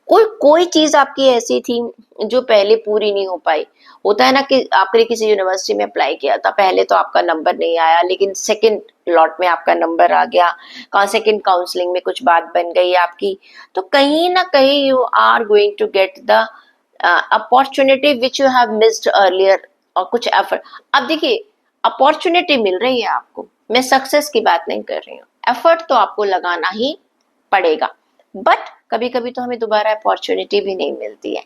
[SPEAKER 1] कोई चीज आपकी ऐसी थी जो पहले पूरी नहीं हो पाई। होता है ना कि आपने किसी यूनिवर्सिटी में अप्लाई किया था, पहले तो आपका नंबर नहीं आया, लेकिन सेकंड लॉट में आपका नंबर आ गया, कहाँ सेकंड काउंसलिंग में कुछ बात बन गई आपकी, तो कहीं ना कहीं you are going to get the opportunity which you have missed earlier, और कुछ एफर्ट। अब देखिए, अपॉर्चुनिटी मिल रही है आपको, मैं सक्सेस की बात नहीं कर रही हूँ, एफर्ट तो आपको लगाना ही पड़ेगा, बट कभी कभी तो हमें दोबारा अपॉर्चुनिटी भी नहीं मिलती है।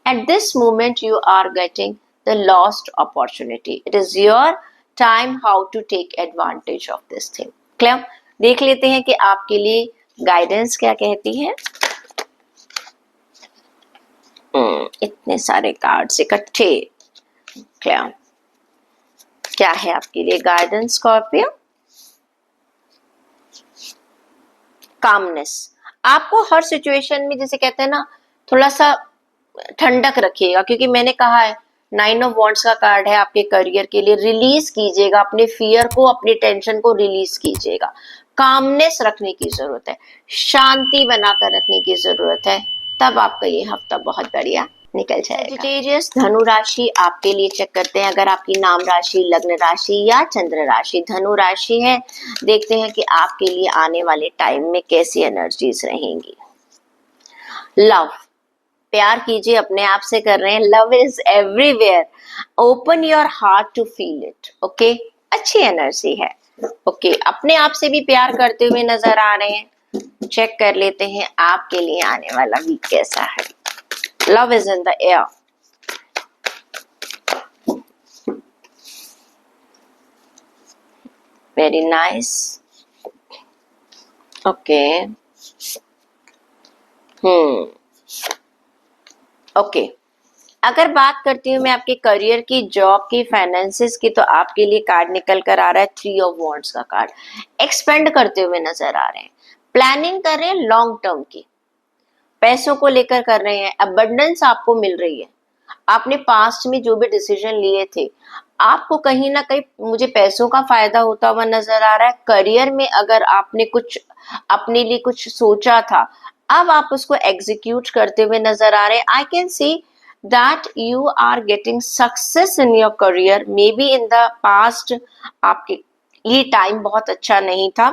[SPEAKER 1] At this moment you are getting the lost opportunity, it is your time how to take advantage of this thing. Clear? देख लेते हैं कि आपके लिए गाइडेंस क्या कहती है। इतने सारे कार्ड्स इकट्ठे। क्लियर? क्या है आपके लिए गाइडेंस स्कॉर्पियो? कामनेस। आपको हर सिचुएशन में, जैसे कहते हैं ना, थोड़ा सा ठंडक रखिएगा, क्योंकि मैंने कहा है 9 ऑफ वॉन्ड्स का कार्ड है आपके करियर के लिए। रिलीज कीजिएगा अपने फियर को, अपनी टेंशन को रिलीज कीजिएगा। कामनेस रखने की जरूरत है, शांति बनाकर रखने की जरूरत है, तब आपका ये हफ्ता बहुत बढ़िया निकल जाएगा। सजिटेरियस धनु राशि आपके लिए चेक करते हैं। अगर आपकी नाम राशि, लग्न राशि या चंद्र राशि धनु राशि है, देखते हैं कि आपके लिए आने वाले टाइम में कैसी एनर्जीज रहेंगी। लव, प्यार कीजिए, अपने आप से कर रहे हैं, love is everywhere, open your heart to feel it. Okay, अच्छी एनर्जी है। ओके, अपने आप से भी प्यार करते हुए नजर आ रहे हैं। चेक कर लेते हैं आपके लिए आने वाला वीक कैसा है। Love is in the air. Very nice. Okay, okay, अगर बात करती हूँ मैं आपके करियर की, जॉब की, फाइनेंसेस की, तो आपके लिए कार्ड निकल कर आ रहा है 3 ऑफ वॉन्ड्स का कार्ड। एक्सपेंड करते हुए नजर आ रहे हैं, प्लानिंग कर रहे हैं लॉन्ग टर्म की, पैसों को लेकर कर रहे हैं, अबंडेंस आपको मिल रही है। आपने पास्ट में जो भी डिसीजन लिए थे, आपको कहीं ना कहीं मुझे पैसों का फायदा होता हुआ नजर आ रहा है। करियर में अगर आपने कुछ अपने लिए कुछ सोचा था, अब आप उसको एग्जीक्यूट करते हुए नजर आ रहे हैं। I can see that you are getting success in your career. Maybe in the past आपके ये टाइम बहुत अच्छा नहीं था,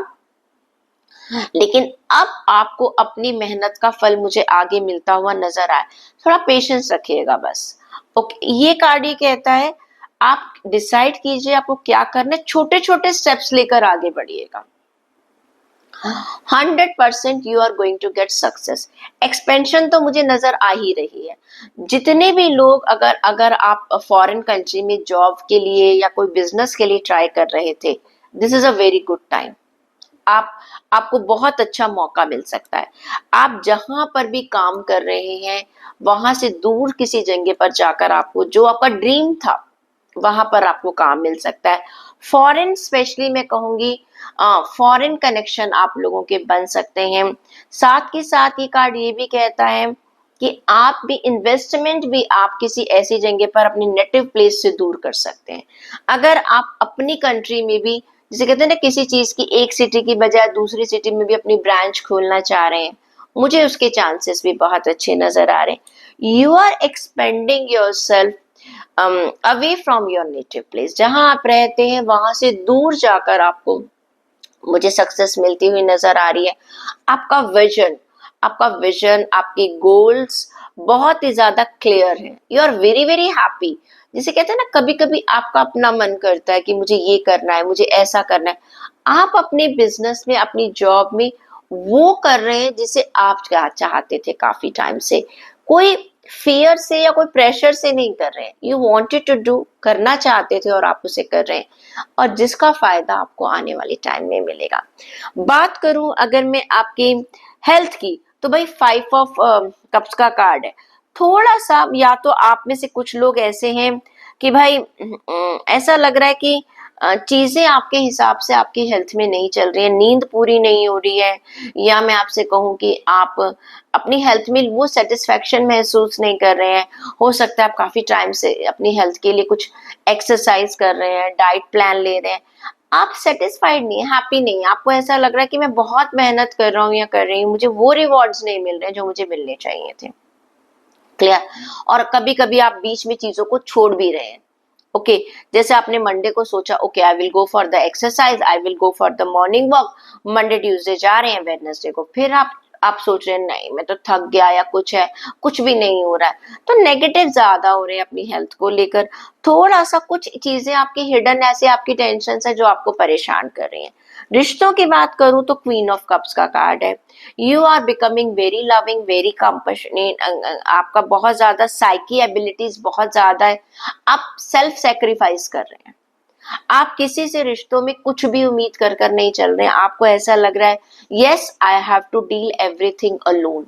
[SPEAKER 1] लेकिन अब आपको अपनी मेहनत का फल मुझे आगे मिलता हुआ नजर आए। थोड़ा पेशेंस रखिएगा बस। ओके, ये कार्ड ये कहता है आप डिसाइड कीजिए आपको क्या करना है, छोटे छोटे स्टेप्स लेकर आगे बढ़िएगा। 100% you are going to get success. Expansion तो मुझे नजर आ ही रही है। जितने भी लोग अगर अगर आप फॉरेन कंट्री में जॉब के लिए या कोई बिजनेस के लिए ट्राई कर रहे थे, this is a very good time. आप आपको बहुत अच्छा मौका मिल सकता है। आप जहां पर भी काम कर रहे हैं, वहां से दूर किसी जगह पर जाकर आपको जो आपका ड्रीम था वहां पर आपको काम मिल सकता है। फॉरेन स्पेशली मैं कहूंगी, फॉरेन कनेक्शन आप लोगों के बन सकते हैं। साथ ही साथ ये कार्ड ये भी कहता है कि आप भी इन्वेस्टमेंट भी आप किसी ऐसी जगह पर अपनी नेटिव प्लेस से दूर कर सकते हैं। अगर आप अपनी कंट्री में भी, जैसे कहते हैं ना, किसी चीज की एक सिटी की बजाय दूसरी सिटी में भी अपनी ब्रांच खोलना चाह रहे हैं, मुझे उसके चांसेस भी बहुत अच्छे नजर आ रहे हैं। You are expanding yourself away from your native place. जहां आप रहते हैं वहां से दूर जाकर आपको मुझे सक्सेस मिलती हुई नजर आ रही है। आपका विजन, आपके गोल्स बहुत ही ज्यादा क्लियर है। You are very very happy. जिसे कहते हैं ना, कभी कभी आपका अपना मन करता है कि मुझे ये करना है, मुझे ऐसा करना है। आप अपने बिजनेस में, अपनी जॉब में वो कर रहे हैं जिसे आप चाहते थे काफी टाइम से। कोई फियर से या कोई प्रेशर से नहीं कर रहे हैं। यू वांटेड टू डू, करना चाहते थे और आप उसे कर रहे हैं, और जिसका फायदा आपको आने वाले टाइम में मिलेगा। बात करूं अगर मैं आपकी हेल्थ की, तो भाई 5 ऑफ कप्स का कार्ड है। थोड़ा सा, या तो आप में से कुछ लोग ऐसे हैं कि भाई ऐसा लग रहा है कि चीजें आपके हिसाब से आपकी हेल्थ में नहीं चल रही है, नींद पूरी नहीं हो रही है, या मैं आपसे कहूं कि आप अपनी हेल्थ में वो सेटिस्फेक्शन महसूस नहीं कर रहे हैं। हो सकता है आप काफी टाइम से अपनी हेल्थ के लिए कुछ एक्सरसाइज कर रहे हैं, डाइट प्लान ले रहे हैं, आप सेटिस्फाइड नहीं है, हैप्पी नहीं है। आपको ऐसा लग रहा है कि मैं बहुत मेहनत कर रहा हूँ या कर रही हूँ, मुझे वो रिवॉर्ड्स नहीं मिल रहे जो मुझे मिलने चाहिए थे। क्लियर? और कभी कभी आप बीच में चीजों को छोड़ भी रहे हैं। ओके, जैसे आपने मंडे को सोचा, okay I will go for the exercise, I will go for the morning walk. Monday Tuesday जा रहे हैं, वेडनेसडे को फिर आप सोच रहे हैं नहीं मैं तो थक गया, या कुछ है, कुछ भी नहीं हो रहा है। तो नेगेटिव ज्यादा हो रहे हैं अपनी हेल्थ को लेकर। थोड़ा सा कुछ चीजें आपकी हिडन ऐसे आपकी टेंशन है जो आपको परेशान कर रही हैं। रिश्तों की बात करूं तो क्वीन ऑफ कप्स का कार्ड है। You are becoming very loving, very compassionate. आपका बहुत ज्यादा साइकी एबिलिटीज बहुत ज्यादा है। आप सेल्फ सेक्रीफाइस कर रहे हैं। आप किसी से रिश्तों में कुछ भी उम्मीद कर कर नहीं चल रहे हैं। आपको ऐसा लग रहा है, yes I have to deal everything alone.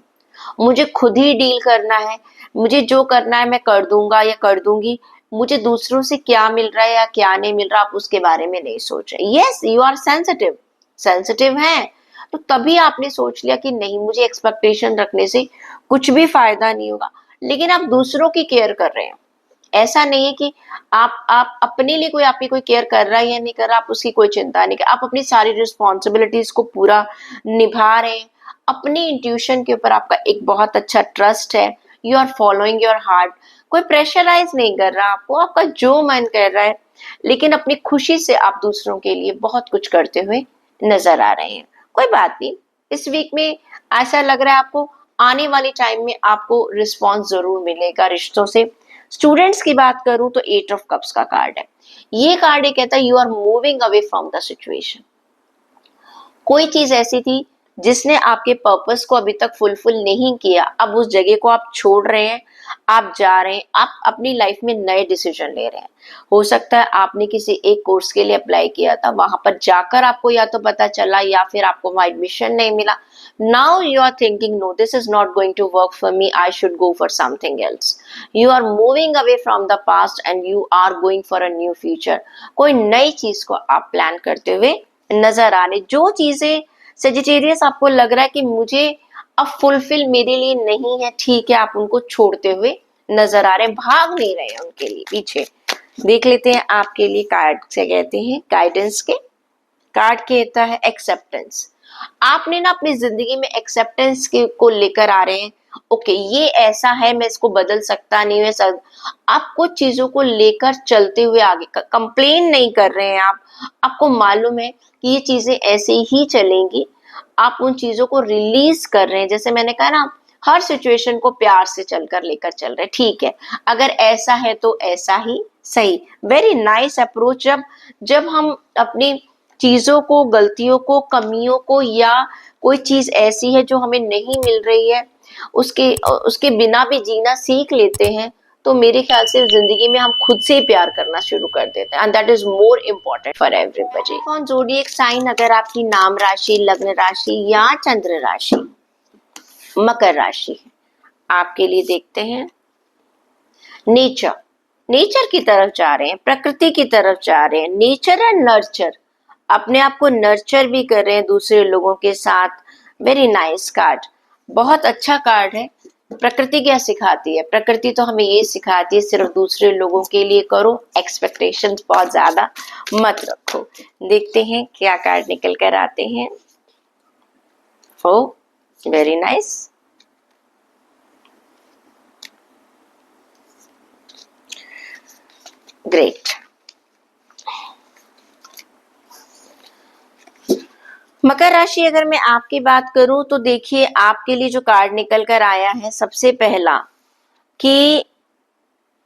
[SPEAKER 1] मुझे खुद ही डील करना है, मुझे जो करना है मैं कर दूंगा या कर दूंगी। मुझे दूसरों से क्या मिल रहा है या क्या नहीं मिल रहा, आप उसके बारे में नहीं सोच रहे। Yes you are sensitive, sensitive है, तो तभी आपने सोच लिया कि नहीं, मुझे एक्सपेक्टेशन रखने से कुछ भी फायदा नहीं होगा। लेकिन आप दूसरों की केयर कर रहे हैं। ऐसा नहीं है कि आप अपने लिए, कोई आपकी कोई केयर कर रहा है या नहीं कर रहा, आप उसकी कोई चिंता नहीं कर, आप अपनी सारी रिस्पॉन्सिबिलिटीज को पूरा निभा रहे हैं। अपनी इंट्यूशन के ऊपर आपका एक बहुत अच्छा ट्रस्ट है। You are following your heart. कोई प्रेशराइज नहीं कर रहा आपको, आपका जो मन कर रहा है, लेकिन अपनी खुशी से आप दूसरों के लिए बहुत कुछ करते हुए नजर आ रहे हैं। कोई बात नहीं, इस वीक में ऐसा लग रहा है आपको आने वाले टाइम में आपको रिस्पॉन्स जरूर मिलेगा रिश्तों से। स्टूडेंट्स की बात करूं तो 8 ऑफ कप्स का कार्ड है। ये कार्ड ये कहता है you are moving away from the situation. कोई चीज ऐसी थी जिसने आपके पर्पस को अभी तक फुलफिल नहीं किया, अब उस जगह को आप छोड़ रहे हैं, आप जा रहे हैं, आप अपनी लाइफ में नए डिसीजन ले रहे हैं। हो सकता है आपने किसी एक कोर्स के लिए अप्लाई किया था, वहां पर जाकर आपको या तो पता चला या फिर आपको वहां एडमिशन नहीं मिला। Now you are thinking, no this is not going to work for me, I should go for something else. You are moving away from the past and you are going for a new future. कोई नई चीज को आप प्लान करते हुए नजर आ रहे। जो चीजें सेजिटेरियस आपको लग रहा है कि मुझे अब फुलफिल मेरे लिए नहीं है, ठीक है, आप उनको छोड़ते हुए नजर आ रहे हैं, भाग नहीं रहे हैं उनके लिए पीछे। देख लेते हैं आपके लिए कार्ड से कहते हैं गाइडेंस के। कार्ड कहता है एक्सेप्टेंस। आपने ना अपनी जिंदगी में एक्सेप्टेंस को लेकर आ रहे हैं। ओके, ये ऐसा है, मैं इसको बदल सकता नहीं हूँ, ऐसा। आप कुछ चीजों को लेकर चलते हुए आगे, कंप्लेन नहीं कर रहे हैं आप। आपको मालूम है कि ये चीजें ऐसे ही चलेंगी। आप उन चीजों को रिलीज कर रहे हैं। जैसे मैंने कहा ना, हर सिचुएशन को प्यार से चलकर लेकर चल रहे हैं। ठीक है, अगर ऐसा है तो ऐसा ही सही। Very nice approach. जब जब हम अपनी चीजों को, गलतियों को, कमियों को, या कोई चीज ऐसी है जो हमें नहीं मिल रही है, उसके उसके बिना भी जीना सीख लेते हैं, तो मेरे ख्याल से जिंदगी में हम खुद से ही प्यार करना शुरू कर देते हैं। And that is more important for everybody. कौन जोडिएक साइन, अगर आपकी नाम राशि, लग्न राशि या चंद्र राशि मकर राशि है, आपके लिए देखते हैं नेचर। नेचर की तरफ जा रहे हैं, प्रकृति की तरफ जा रहे हैं। नेचर एंड नर्चर, अपने आप को नर्चर भी कर रहे हैं दूसरे लोगों के साथ। वेरी नाइस कार्ड, बहुत अच्छा कार्ड है। प्रकृति क्या सिखाती है? प्रकृति तो हमें ये सिखाती है, सिर्फ दूसरे लोगों के लिए करो, एक्सपेक्टेशंस बहुत ज्यादा मत रखो। देखते हैं क्या कार्ड निकल कर आते हैं। ओ वेरी नाइस। ग्रेट। मकर राशि, अगर मैं आपकी बात करूं तो देखिए, आपके लिए जो कार्ड निकल कर आया है, सबसे पहला कि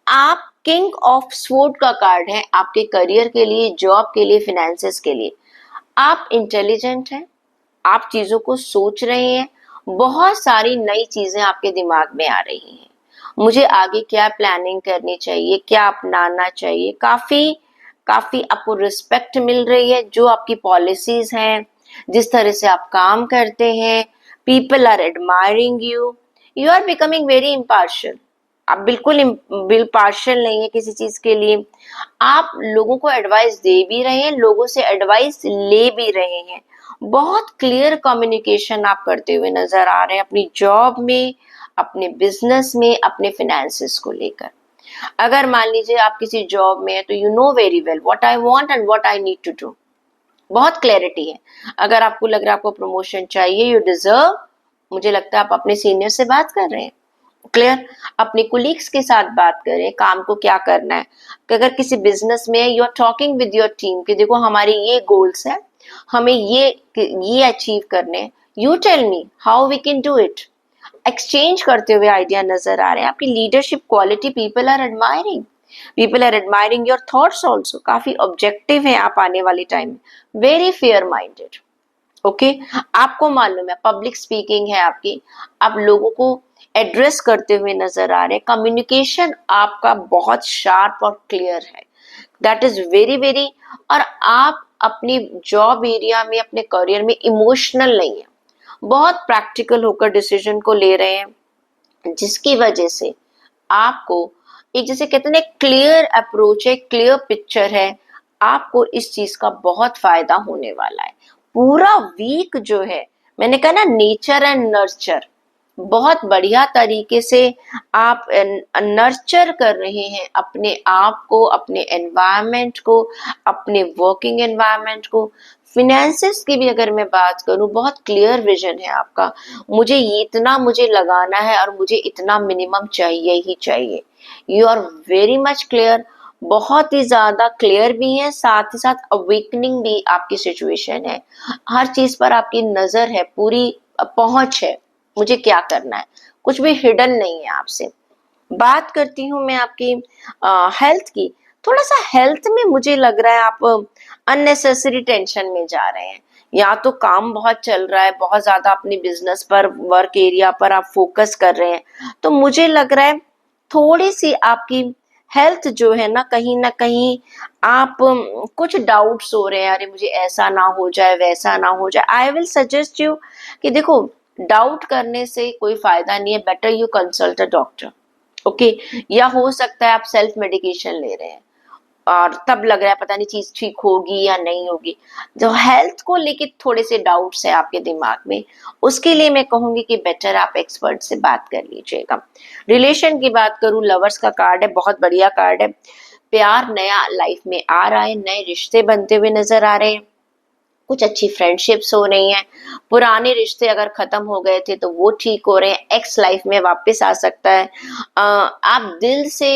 [SPEAKER 1] आप किंग ऑफ स्वॉर्ड का कार्ड है। आपके करियर के लिए, जॉब के लिए, फिनेंसेस के लिए आप इंटेलिजेंट हैं, आप चीजों को सोच रहे हैं, बहुत सारी नई चीजें आपके दिमाग में आ रही हैं। मुझे आगे क्या प्लानिंग करनी चाहिए, क्या अपनाना चाहिए, काफी काफी आपको रिस्पेक्ट मिल रही है। जो आपकी पॉलिसीज हैं, जिस तरह से आप काम करते हैं, people are admiring you. You are becoming very impartial. आप बिल्कुल पार्शियल नहीं है किसी चीज के लिए। आप लोगों को एडवाइस दे भी रहे हैं, लोगों से एडवाइस ले भी रहे हैं। बहुत क्लियर कम्युनिकेशन आप करते हुए नजर आ रहे हैं, अपनी जॉब में, अपने बिजनेस में, अपने फिनेंसेस को लेकर। अगर मान लीजिए आप किसी जॉब में है, तो you know very well what I want and what I need to do. बहुत क्लैरिटी है। अगर आपको लग रहा है आपको प्रमोशन चाहिए, यू डिजर्व, मुझे लगता है आप अपने सीनियर से बात कर रहे हैं। क्लियर। अपने कुलीग्स के साथ बात करें, काम को क्या करना है। अगर किसी बिजनेस में you are talking with your team कि देखो हमारे ये गोल्स है, हमें ये अचीव करने हैं, you tell me how we can do it. Exchange करते हुए आइडिया नजर आ रहे हैं। आपकी leadership quality, people are admiring your thoughts also. काफी ऑब्जेक्टिव है आप आने वाले टाइम में, वेरी फेयर माइंडेड। ओके, आपको मालूम है पब्लिक स्पीकिंग है आपकी, आप लोगों को एड्रेस करते हुए नजर आ रहे हैं। कम्युनिकेशन आपका बहुत शार्प और क्लियर है, दैट इज वेरी वेरी। और आप अपनी जॉब एरिया में, अपने करियर में इमोशनल नहीं है, बहुत प्रैक्टिकल होकर डिसीजन को ले रहे हैं, जिसकी वजह से आपको एक, जैसे कहते हैं, क्लियर अप्रोच है, क्लियर पिक्चर है। आपको इस चीज का बहुत फायदा होने वाला है। पूरा वीक जो है, मैंने कहा ना, नेचर एंड नर्चर, बहुत बढ़िया तरीके से आप नर्चर कर रहे हैं अपने आप को, अपने एनवायरनमेंट को, अपने वर्किंग एनवायरनमेंट को। फिनेंसेस की भी अगर मैं बात करूं, बहुत क्लियर विजन है आपका। मुझे इतना मुझे लगाना है और मुझे इतना मिनिमम चाहिए ही चाहिए। You are very much clear, बहुत ही ज्यादा क्लियर भी है, साथ ही साथ अवेकनिंग भी आपकी सिचुएशन है। हर चीज पर आपकी नजर है, पूरी पहुंच है, मुझे क्या करना है, कुछ भी हिडन नहीं है आपसे। बात करती हूँ मैं आपकी हेल्थ की, थोड़ा सा हेल्थ में मुझे लग रहा है आप अननेसेसरी टेंशन में जा रहे हैं। या तो काम बहुत चल रहा है, बहुत ज्यादा अपने बिजनेस पर, वर्क एरिया पर आप फोकस कर रहे हैं, तो मुझे लग रहा है थोड़ी सी आपकी हेल्थ जो है ना कहीं आप कुछ डाउट्स हो रहे हैं, अरे मुझे ऐसा ना हो जाए, वैसा ना हो जाए। आई विल सजेस्ट यू कि देखो, डाउट करने से कोई फायदा नहीं है, better you consult a doctor. Okay, या हो सकता है आप सेल्फ मेडिकेशन ले रहे हैं और तब लग रहा है पता नहीं चीज ठीक होगी या नहीं होगी। जो हेल्थ को लेके थोड़े से डाउट्स है आपके दिमाग में, उसके लिए मैं कहूंगी कि बेटर आप एक्सपर्ट से बात कर लीजिएगा। रिलेशन की बात करूं, लवर्स का कार्ड है, बहुत बढ़िया कार्ड है। प्यार नया लाइफ में आ रहा है, नए रिश्ते बनते हुए नजर आ रहे हैं, कुछ अच्छी फ्रेंडशिप्स हो रही हैं, पुराने रिश्ते अगर खत्म हो गए थे तो वो ठीक हो रहे हैं, एक्स लाइफ में वापस आ सकता है। आप दिल से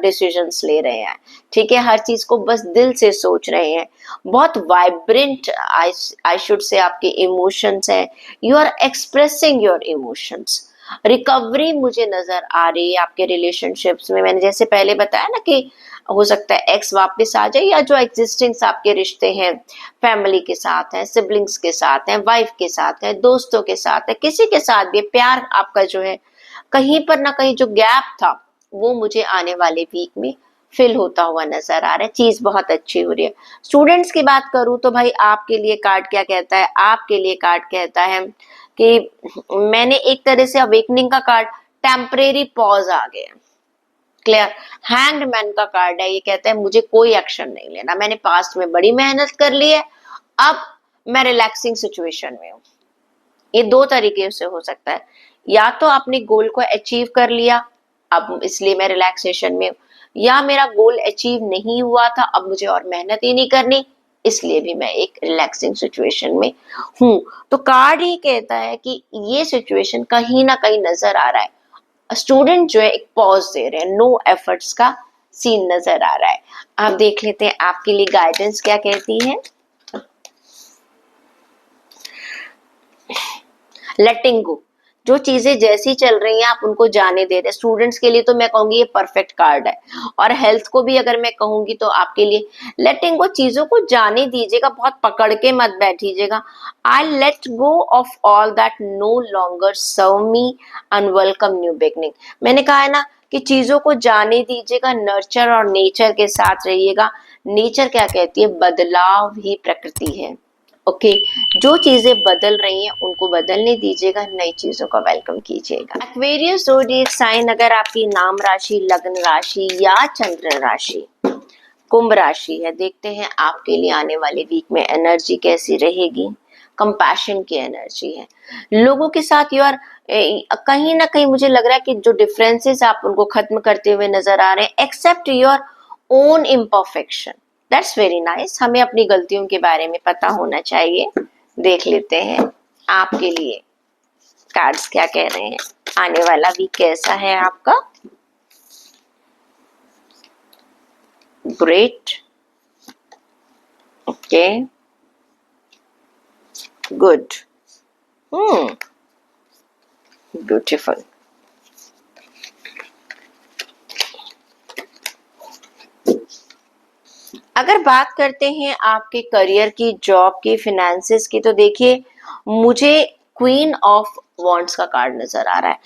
[SPEAKER 1] डिसीजंस ले रहे हैं, ठीक है, हर चीज को बस दिल से सोच रहे हैं। बहुत वाइब्रेंट आई शुड से आपके इमोशंस हैं, you are expressing your emotions. Recovery मुझे नजर आ रही है आपके रिलेशनशिप्स में। मैंने जैसे पहले बताया ना कि हो सकता है एक्स वापस आ जाए, या जो एग्जिस्टिंग आपके रिश्ते हैं, फैमिली के साथ है, सिबलिंग्स के साथ है, वाइफ के साथ है, दोस्तों के साथ है, किसी के साथ भी प्यार आपका जो है, कहीं पर ना कहीं जो गैप था वो मुझे आने वाले वीक में फिल होता हुआ नजर आ रहा है। चीज बहुत अच्छी हो रही है। स्टूडेंट्स की बात करूं तो भाई आपके लिए कार्ड क्या कहता है? आपके लिए कार्ड कहता है कि मैंने एक तरह से अवेकनिंग का कार्ड, टेम्परेरी पॉज आ गया। क्लियर? हैंग्ड मैन का कार्ड है, ये कहता है मुझे कोई एक्शन नहीं लेना, मैंने पास्ट में बड़ी मेहनत कर ली है, अब मैं रिलैक्सिंग सिचुएशन में हूँ। ये दो तरीके से हो सकता है, या तो आपने गोल को अचीव कर लिया, अब इसलिए मैं रिलैक्सेशन में हूँ, या मेरा गोल अचीव नहीं हुआ था, अब मुझे और मेहनत ही नहीं करनी, इसलिए भी मैं एक रिलैक्सिंग सिचुएशन में हूँ। तो कार्ड ही कहता है कि ये सिचुएशन कहीं ना कहीं नजर आ रहा है, स्टूडेंट जो है एक पॉज दे रहे हैं, नो एफर्ट्स का सीन नजर आ रहा है। आप देख लेते हैं आपके लिए गाइडेंस क्या कहती है। लेटिंग गो, जो चीजें जैसी चल रही हैं आप उनको जाने दे रहे हैं। स्टूडेंट्स के लिए तो मैं कहूंगी ये परफेक्ट कार्ड है, और हेल्थ को भी अगर मैं कहूंगी तो आपके लिए लेटिंग गो, चीजों को जाने दीजिएगा, बहुत पकड़ के मत बैठिएगा। I let go of all that no longer serve me and welcome new beginning. मैंने कहा है ना कि चीजों को जाने दीजिएगा, नर्चर और नेचर के साथ रहिएगा। नेचर क्या कहती है? बदलाव ही प्रकृति है। ओके, जो चीजें बदल रही हैं उनको बदलने दीजिएगा, नई चीजों का वेलकम कीजिएगा। एक्वेरियस ज़ोडिएक साइन अगर आपकी नाम राशि, लग्न राशि या चंद्र राशि कुंभ राशि है, देखते हैं आपके लिए आने वाले वीक में एनर्जी कैसी रहेगी। कंपैशन की एनर्जी है, लोगों के साथ यू आर कहीं ना कहीं मुझे लग रहा है कि जो डिफरेंसेस आप उनको खत्म करते हुए नजर आ रहे हैं, accept your own imperfection. That's very nice. हमें अपनी गलतियों के बारे में पता होना चाहिए। देख लेते हैं आपके लिए कार्ड्स क्या कह रहे हैं, आने वाला वीक कैसा है आपका। Great, okay, good, beautiful. अगर बात करते हैं आपके करियर की, जॉब की, फिनेंसेस की, तो देखिए मुझे क्वीन ऑफ वॉन्ड्स का कार्ड नजर आ रहा है।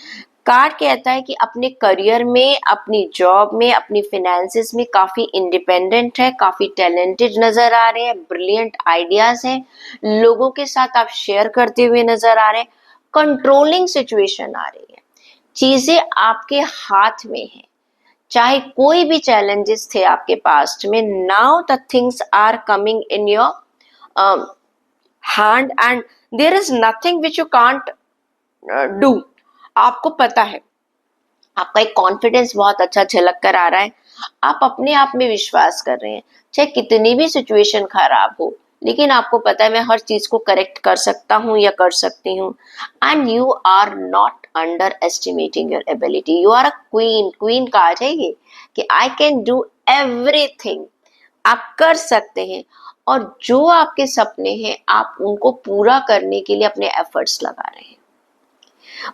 [SPEAKER 1] कार्ड कहता है कि अपने करियर में, अपनी जॉब में, अपनी फिनेंसेस में काफी इंडिपेंडेंट है, काफी टैलेंटेड नजर आ रहे हैं, ब्रिलियंट आइडियाज हैं, लोगों के साथ आप शेयर करते हुए नजर आ रहे हैं, कंट्रोलिंग सिचुएशन आ रही है, चीजें आपके हाथ में है। चाहे कोई भी चैलेंजेस थे आपके पास्ट में, now the things are coming in your hand and there is nothing which you can't do. आपको पता है, आपका एक कॉन्फिडेंस बहुत अच्छा झलक कर आ रहा है, आप अपने आप में विश्वास कर रहे हैं, चाहे कितनी भी सिचुएशन खराब हो, लेकिन आपको पता है मैं हर चीज को करेक्ट कर सकता हूँ या कर सकती हूँ। And you are not underestimating your ability, you are a queen. Queen कहा जाएगी कि आई कैन डू एवरीथिंग, आप कर सकते हैं, और जो आपके सपने हैं आप उनको पूरा करने के लिए अपने एफर्ट्स लगा रहे हैं।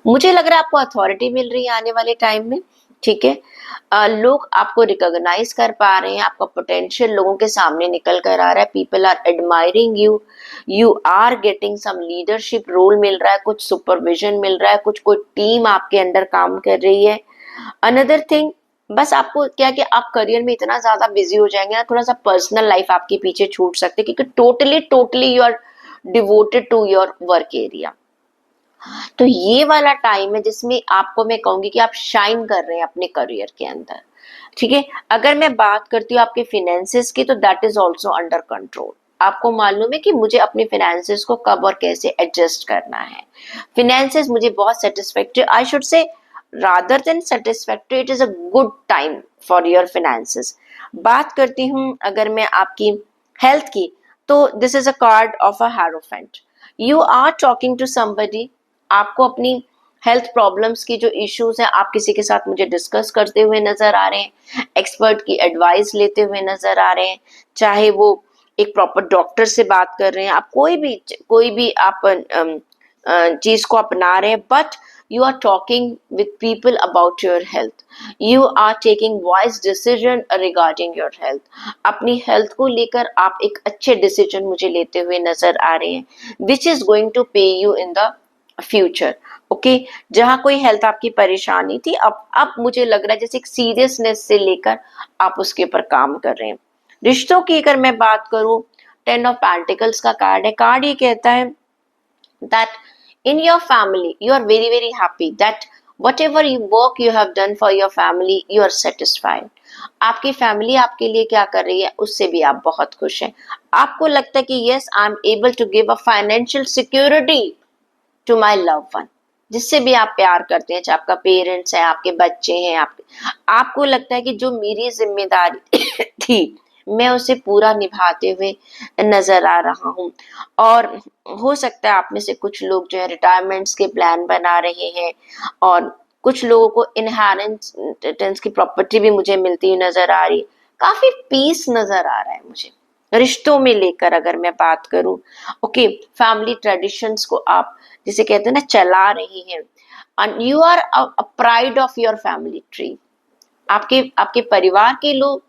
[SPEAKER 1] मुझे लग रहा है आपको अथॉरिटी मिल रही है आने वाले टाइम में। ठीक है। लोग आपको रिकॉग्नाइज कर पा रहे हैं, आपका पोटेंशियल लोगों के सामने निकल कर आ रहा है, people are admiring you, you are getting some leadership role मिल रहा है, कुछ सुपरविजन मिल रहा है, कुछ कोई टीम आपके अंडर काम कर रही है। अनदर थिंग, बस आपको क्या कि आप करियर में इतना ज्यादा बिजी हो जाएंगे ना, थोड़ा सा पर्सनल लाइफ आपके पीछे छूट सकते हैं, क्योंकि totally totally you are devoted to your work area. तो ये वाला टाइम है जिसमें आपको मैं कहूंगी कि आप शाइन कर रहे हैं अपने करियर के अंदर। ठीक है। अगर मैं बात करती हूँ आपके फिनेंसेस की, तो that is also under control. आपको मालूम है कि मुझे अपने फिनेंसेस को कब और कैसे एडजस्ट करना है। फिनेंसेस मुझे बहुत satisfactory, I should say rather than satisfactory, it is a good time for your finances. बात करती हूँ अगर मैं आपकी हेल्थ की, तो this is a card of a hierophant. You are talking to somebody, आपको अपनी हेल्थ प्रॉब्लम्स की जो इश्यूज हैं आप किसी के साथ मुझे डिस्कस करते हुए नजर आ रहे हैं, एक्सपर्ट की एडवाइस लेते हुए नजर आ रहे हैं, चाहे वो एक प्रॉपर डॉक्टर से बात कर रहे हैं, आप कोई भी आप चीज को अपना रहे हैं, but you are talking with people about your health, you are taking wise decision regarding your health। अपनी हेल्थ को लेकर आप एक अच्छे डिसीजन मुझे लेते हुए नजर आ रहे हैं, which is going to pay you in the future. Okay, जहां कोई हेल्थ आपकी परेशानी थी, अब मुझे लग रहा है जैसे एक सीरियसनेस से लेकर आप उसके ऊपर काम कर रहे हैं। रिश्तों की अगर मैं बात करूं, 10 ऑफ पेंटिकल्स का कार्ड है। कार्ड ये कहता है that in your family you are very very happy that whatever you work you have done for your family you are satisfied। आपकी फैमिली आपके लिए क्या कर रही है उससे भी आप बहुत खुश हैं। आपको लगता है कि yes I am able to give a financial security to my love one, जिससे भी आप प्यार करते हैं, चाहे आपका पेरेंट्स है, आपके बच्चे हैं, आपको लगता है कि जो मेरी जिम्मेदारी थी मैं उसे पूरा निभाते हुए नजर आ रहा हूँ। और हो सकता है आप में से कुछ लोग जो है रिटायरमेंट्स के प्लान बना रहे हैं, और कुछ लोगों को इनहेरिटेंस की प्रॉपर्टी भी मुझे मिलती हुई नजर आ रही है। काफी पीस नजर आ रहा है मुझे रिश्तों में लेकर अगर मैं बात करूं। ओके, फैमिली ट्रेडिशंस को आप जिसे कहते हैं ना चला रही हैं, and you are a pride of your family tree. आपके आपके परिवार के लोग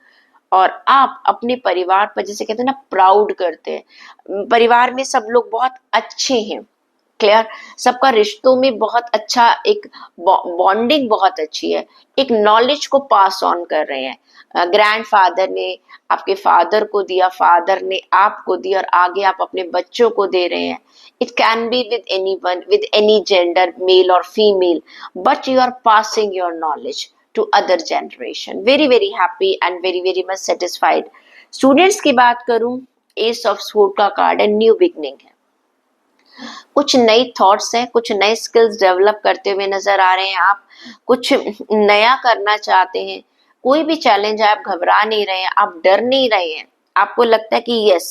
[SPEAKER 1] और आप अपने परिवार पर जिसे कहते हैं ना प्राउड करते हैं। परिवार में सब लोग बहुत अच्छे हैं, क्लियर, सबका रिश्तों में बहुत अच्छा एक बॉन्डिंग बहुत अच्छी है, एक नॉलेज को पास ऑन कर रहे हैं। ग्रैंडफादर ने आपके फादर को दिया, फादर ने आपको दिया, और आगे आप अपने बच्चों को दे रहे हैं। It can be with anyone, with any gender, male और female, but you are passing your knowledge to other generation. Very very happy and very very much satisfied. Students की बात करूं, एस ऑफ स्वॉर्ड का कार्ड है, न्यू बिगनिंग है। कुछ नई थॉट्स हैं, कुछ नए स्किल्स डेवलप करते हुए नजर आ रहे हैं आप, कुछ नया करना चाहते हैं। कोई भी चैलेंज है आप घबरा नहीं रहे हैं, आप डर नहीं रहे हैं, आपको लगता है कि yes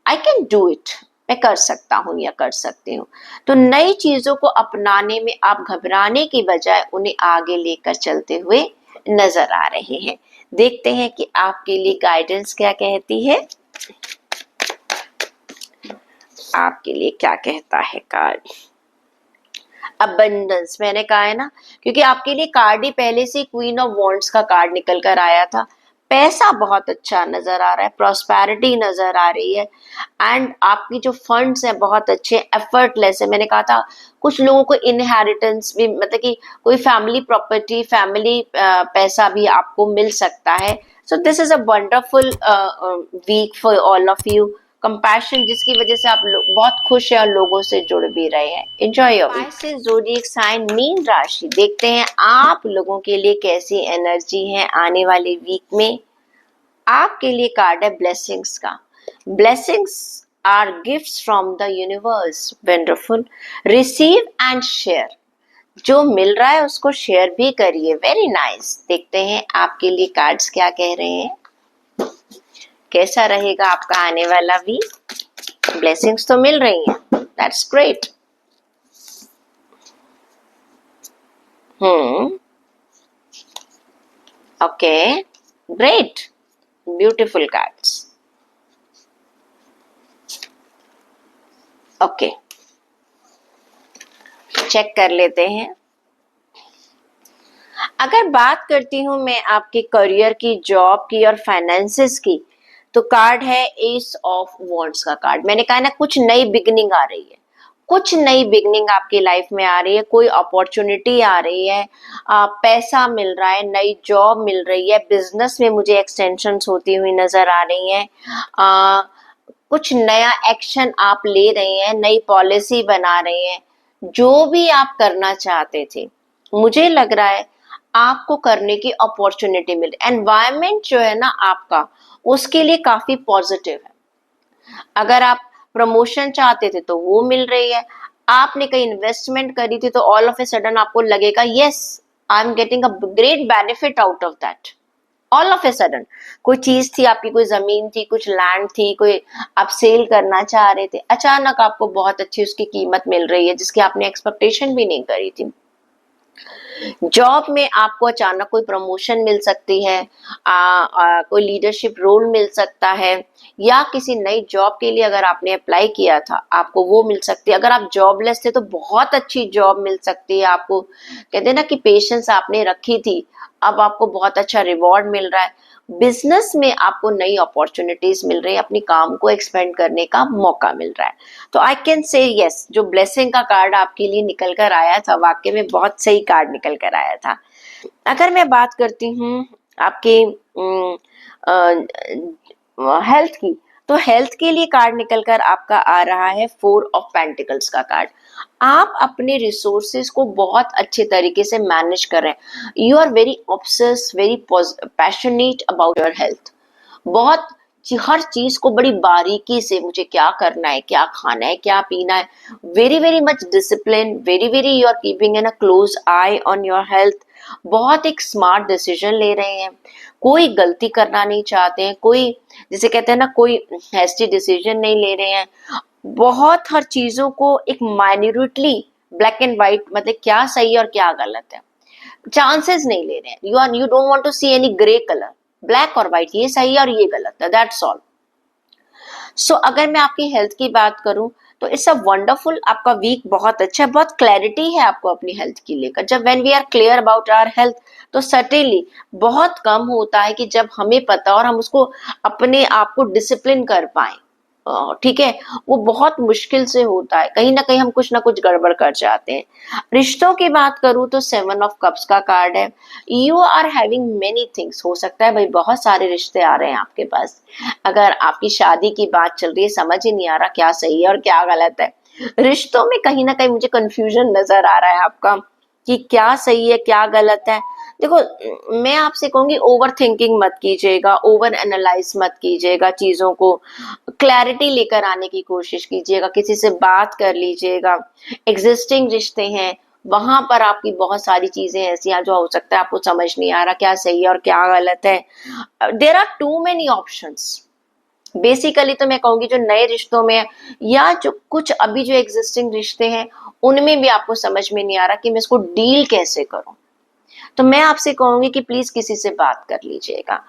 [SPEAKER 1] I can do it, मैं कर सकता हूँ या कर सकती हूँ। तो नई चीजों को अपनाने में आप घबराने की बजाय उन्हें आगे लेकर चलते हुए नजर आ रहे हैं। देखते हैं कि आपके लिए गाइडेंस क्या कहती है, आपके लिए क्या कहता है कार्ड। अबंडेंस, मैंने कहा है ना, क्योंकि आपके लिए कार्ड ही पहले से क्वीन ऑफ वॉन्ड्स का कार्ड निकल कर आया था। पैसा बहुत अच्छा नजर आ रहा है, प्रॉस्पेरिटी नजर आ रही है, एंड आपकी जो फंड्स हैं बहुत अच्छे, एफर्टलेस है। मैंने कहा था कुछ लोगों को इनहेरिटेंस भी, मतलब कि कोई फैमिली प्रॉपर्टी, फैमिली पैसा भी आपको मिल सकता है। So this is a wonderful week for all of you. Compassion जिसकी वजह से आप बहुत खुश हैं और लोगों से जुड़ भी रहे हैं। Enjoy your week. से ज़ोडिएक साइन मीन राशि, देखते हैं आप लोगों के लिए कैसी एनर्जी है आने वाले वीक में। आपके लिए कार्ड है ब्लेसिंग्स का। Blessings are gifts from the universe, wonderful, receive and share. जो मिल रहा है उसको शेयर भी करिए, वेरी नाइस। देखते हैं आपके लिए कार्ड्स क्या कह रहे हैं, कैसा रहेगा आपका आने वाला वीक। ब्लेसिंग्स तो मिल रही हैं, that's great. Okay, great, beautiful cards. Okay, check कर लेते हैं। अगर बात करती हूँ मैं आपके करियर की, जॉब की और फाइनेंसेस की, तो कार्ड है एस ऑफ वॉन्ड्स का कार्ड। मैंने कहा ना, कुछ नई बिगनिंग आ रही है, कुछ नई बिगनिंग आपकी लाइफ में आ रही है, कोई अपॉर्चुनिटी आ रही है, पैसा मिल रहा है, नई जॉब मिल रही है, बिजनेस में मुझे एक्सटेंशंस होती हुई नजर आ रही हैं, कुछ नया एक्शन आप ले रहे हैं, नई पॉलिसी बना रहे हैं, जो भी आप करना चाहते थे, मुझे लग रहा है आपको करने की अपॉर्चुनिटी मिल रही है। एनवायरमेंट जो है ना आपका, उसके लिए काफी पॉजिटिव है। अगर आप प्रमोशन चाहते थे तो वो मिल रही है, आपने कहीं इन्वेस्टमेंट करी थी तो ऑल ऑफ ए सडन आपको लगेगा yes, I am getting a great benefit out of that. All of a sudden कोई चीज थी आपकी, कोई जमीन थी, कुछ लैंड थी, कोई आप सेल करना चाह रहे थे, अचानक आपको बहुत अच्छी उसकी कीमत मिल रही है जिसकी आपने एक्सपेक्टेशन भी नहीं करी थी। जॉब में आपको अचानक कोई प्रमोशन मिल सकती है, कोई लीडरशिप रोल मिल सकता है, या किसी नई जॉब के लिए अगर आपने अप्लाई किया था आपको वो मिल सकती है। अगर आप जॉबलेस थे तो बहुत अच्छी जॉब मिल सकती है आपको। कहते हैं ना कि पेशेंस आपने रखी थी, अब आपको बहुत अच्छा रिवॉर्ड मिल रहा है। बिजनेस में आपको नई अपॉर्चुनिटीज मिल रही है, अपनी काम को एक्सपेंड करने का मौका मिल रहा है। तो आई कैन से यस, जो ब्लेसिंग का कार्ड आपके लिए निकल कर आया था, वाकई में बहुत सही कार्ड निकल कर आया था। अगर मैं बात करती हूँ आपके हेल्थ की, तो हेल्थ के लिए कार्ड निकल कर आपका आ रहा है 4 ऑफ पेंटिकल्स का कार्ड। आप अपने रिसोर्सेज को बहुत अच्छे तरीके से मैनेज कर रहे हैं। You are very obsess, very passionate about your health. बहुत हर चीज को बड़ी बारीकी से, मुझे क्या करना है, क्या खाना है, क्या पीना है, very very much discipline, very very you are keeping an a close eye on your health. बहुत एक स्मार्ट डिसीजन ले रहे हैं, कोई गलती करना नहीं चाहते हैं, कोई जिसे कहते हैं ना, कोई हैस्टी डिसीजन नहीं ले रहे हैं। बहुत हर चीजों को एक माइन्यूटली ब्लैक एंड व्हाइट, मतलब क्या सही और क्या गलत है, चांसेस नहीं ले रहे हैं। You don't want to see any grey colour, black और व्हाइट, ये सही है और ये गलत है, दैट्स ऑल। सो अगर मैं आपकी हेल्थ की बात करूं तो इट्स अ वंडरफुल, आपका वीक बहुत अच्छा है, बहुत क्लैरिटी है आपको अपनी हेल्थ की लेकर। जब when we are clear about our health, तो सर्टेनली बहुत कम होता है कि जब हमें पता और हम उसको अपने आप को डिसिप्लिन कर पाए, ठीक है, वो बहुत मुश्किल से होता है। कहीं ना कहीं हम कुछ ना कुछ गड़बड़ कर जाते हैं। रिश्तों की बात करूं तो 7 ऑफ कप्स का कार्ड है। You are having many things, हो सकता है भाई बहुत सारे रिश्ते आ रहे हैं आपके पास। अगर आपकी शादी की बात चल रही है, समझ ही नहीं आ रहा क्या सही है और क्या गलत है। रिश्तों में कहीं ना कहीं मुझे कंफ्यूजन नजर आ रहा है आपका, कि क्या सही है क्या गलत है। देखो, मैं आपसे कहूंगी ओवर थिंकिंग मत कीजिएगा, ओवर एनालाइज मत कीजिएगा चीजों को, क्लैरिटी लेकर आने की कोशिश कीजिएगा, किसी से बात कर लीजिएगा। एग्जिस्टिंग रिश्ते हैं, वहां पर आपकी बहुत सारी चीजें ऐसी हैं जो हो सकता है आपको समझ नहीं आ रहा क्या सही है और क्या गलत है। There are too many options. Basically तो मैं कहूंगी जो नए रिश्तों में, या जो कुछ अभी जो एग्जिस्टिंग रिश्ते हैं, उनमें भी आपको समझ में नहीं आ रहा कि मैं इसको डील कैसे करूं, तो मैं आपसे कहूंगी कि प्लीज किसी से बात कर लीजिएगा।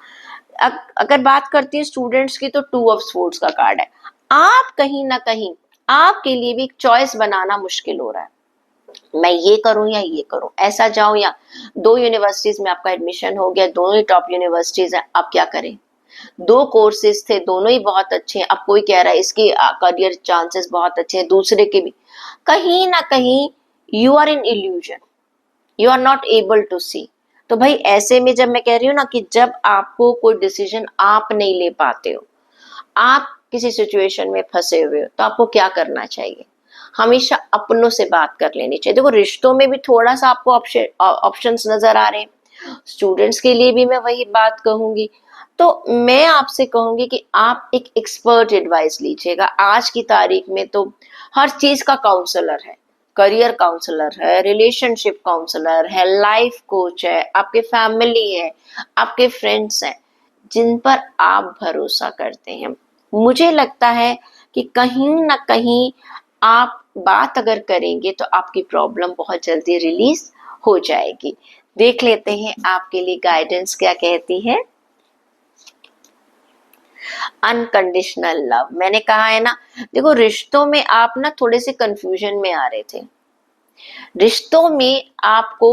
[SPEAKER 1] अगर बात करती है स्टूडेंट्स की, तो 2 ऑफ स्वॉर्ड्स का कार्ड है। आप कहीं ना कहीं, आपके लिए भी एक चॉइस बनाना मुश्किल हो रहा है, मैं ये करूं या ये करूं, ऐसा जाऊं या, 2 यूनिवर्सिटीज में आपका एडमिशन हो गया, दोनों ही टॉप यूनिवर्सिटीज हैं, आप क्या करें। 2 कोर्सेज थे, दोनों ही बहुत अच्छे हैं, अब कोई कह रहा है इसकी करियर चांसेस बहुत अच्छे हैं, दूसरे के भी। कहीं ना कहीं you are in illusion, you are not able to see. तो भाई ऐसे में जब मैं कह रही हूँ ना कि जब आपको कोई डिसीजन आप नहीं ले पाते हो, आप किसी सिचुएशन में फंसे हुए हो, तो आपको क्या करना चाहिए, हमेशा अपनों से बात कर लेनी चाहिए। देखो, रिश्तों में भी थोड़ा सा आपको ऑप्शंस नजर आ रहे हैं, स्टूडेंट्स के लिए भी मैं वही बात कहूंगी। तो मैं आपसे कहूंगी कि आप एक एक्सपर्ट एडवाइस लीजिएगा। आज की तारीख में तो हर चीज का काउंसलर है, करियर काउंसलर है, रिलेशनशिप काउंसलर है, लाइफ कोच है, आपके फैमिली है, आपके फ्रेंड्स हैं, जिन पर आप भरोसा करते हैं। मुझे लगता है कि कहीं ना कहीं आप बात अगर करेंगे तो आपकी प्रॉब्लम बहुत जल्दी रिलीज हो जाएगी। देख लेते हैं आपके लिए गाइडेंस क्या कहती है। अनकंडीशनल लव, मैंने कहा है ना, देखो रिश्तों में आप ना थोड़े से कंफ्यूजन में आ रहे थे, रिश्तों में आपको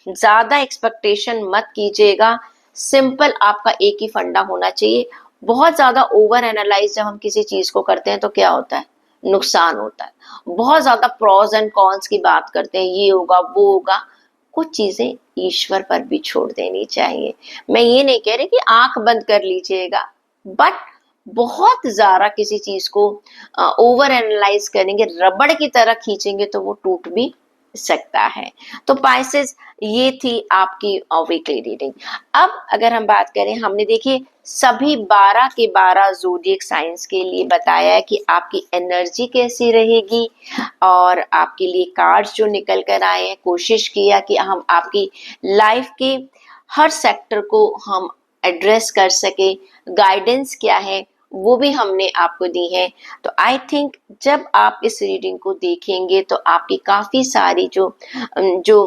[SPEAKER 1] ज्यादा एक्सपेक्टेशन मत कीजिएगा। सिंपल आपका एक ही फंडा होना चाहिए। बहुत ज्यादा ओवर एनालाइज जब हम किसी चीज को करते हैं तो क्या होता है, नुकसान होता है। बहुत ज्यादा प्रोज एंड कॉन्स की बात करते हैं, ये होगा वो होगा। कुछ चीजें ईश्वर पर भी छोड़ देनी चाहिए। मैं ये नहीं कह रही कि आंख बंद कर लीजिएगा, बट बहुत ज्यादा किसी चीज को ओवर एनालाइज करेंगे, रबड़ की तरह खींचेंगे तो वो टूट भी सकता है। तो पाइसेस, ये थी आपकी वीकली रीडिंग। अब अगर हम बात करें, हमने देखिए सभी 12 के 12 ज़ोडिएक साइंस के लिए बताया है कि आपकी एनर्जी कैसी रहेगी, और आपके लिए कार्ड्स जो निकल कर आए हैं, कोशिश किया कि हम आपकी लाइफ के हर सेक्टर को हम एड्रेस कर सके। गाइडेंस क्या है वो भी हमने आपको दी है। तो आई थिंक जब आप इस रीडिंग को देखेंगे तो आपकी काफ़ी सारी जो जो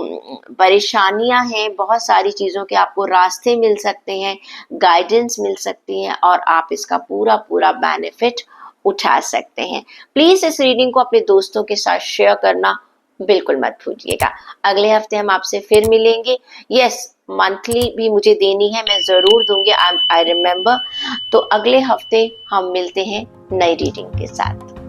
[SPEAKER 1] परेशानियां हैं, बहुत सारी चीज़ों के आपको रास्ते मिल सकते हैं, गाइडेंस मिल सकती है, और आप इसका पूरा पूरा बेनिफिट उठा सकते हैं। प्लीज़ इस रीडिंग को अपने दोस्तों के साथ शेयर करना बिल्कुल मत भूलिएगा। अगले हफ्ते हम आपसे फिर मिलेंगे। यस, मंथली भी मुझे देनी है, मैं ज़रूर दूंगी, आई रिमेम्बर। तो अगले हफ्ते हम मिलते हैं नई रीडिंग के साथ।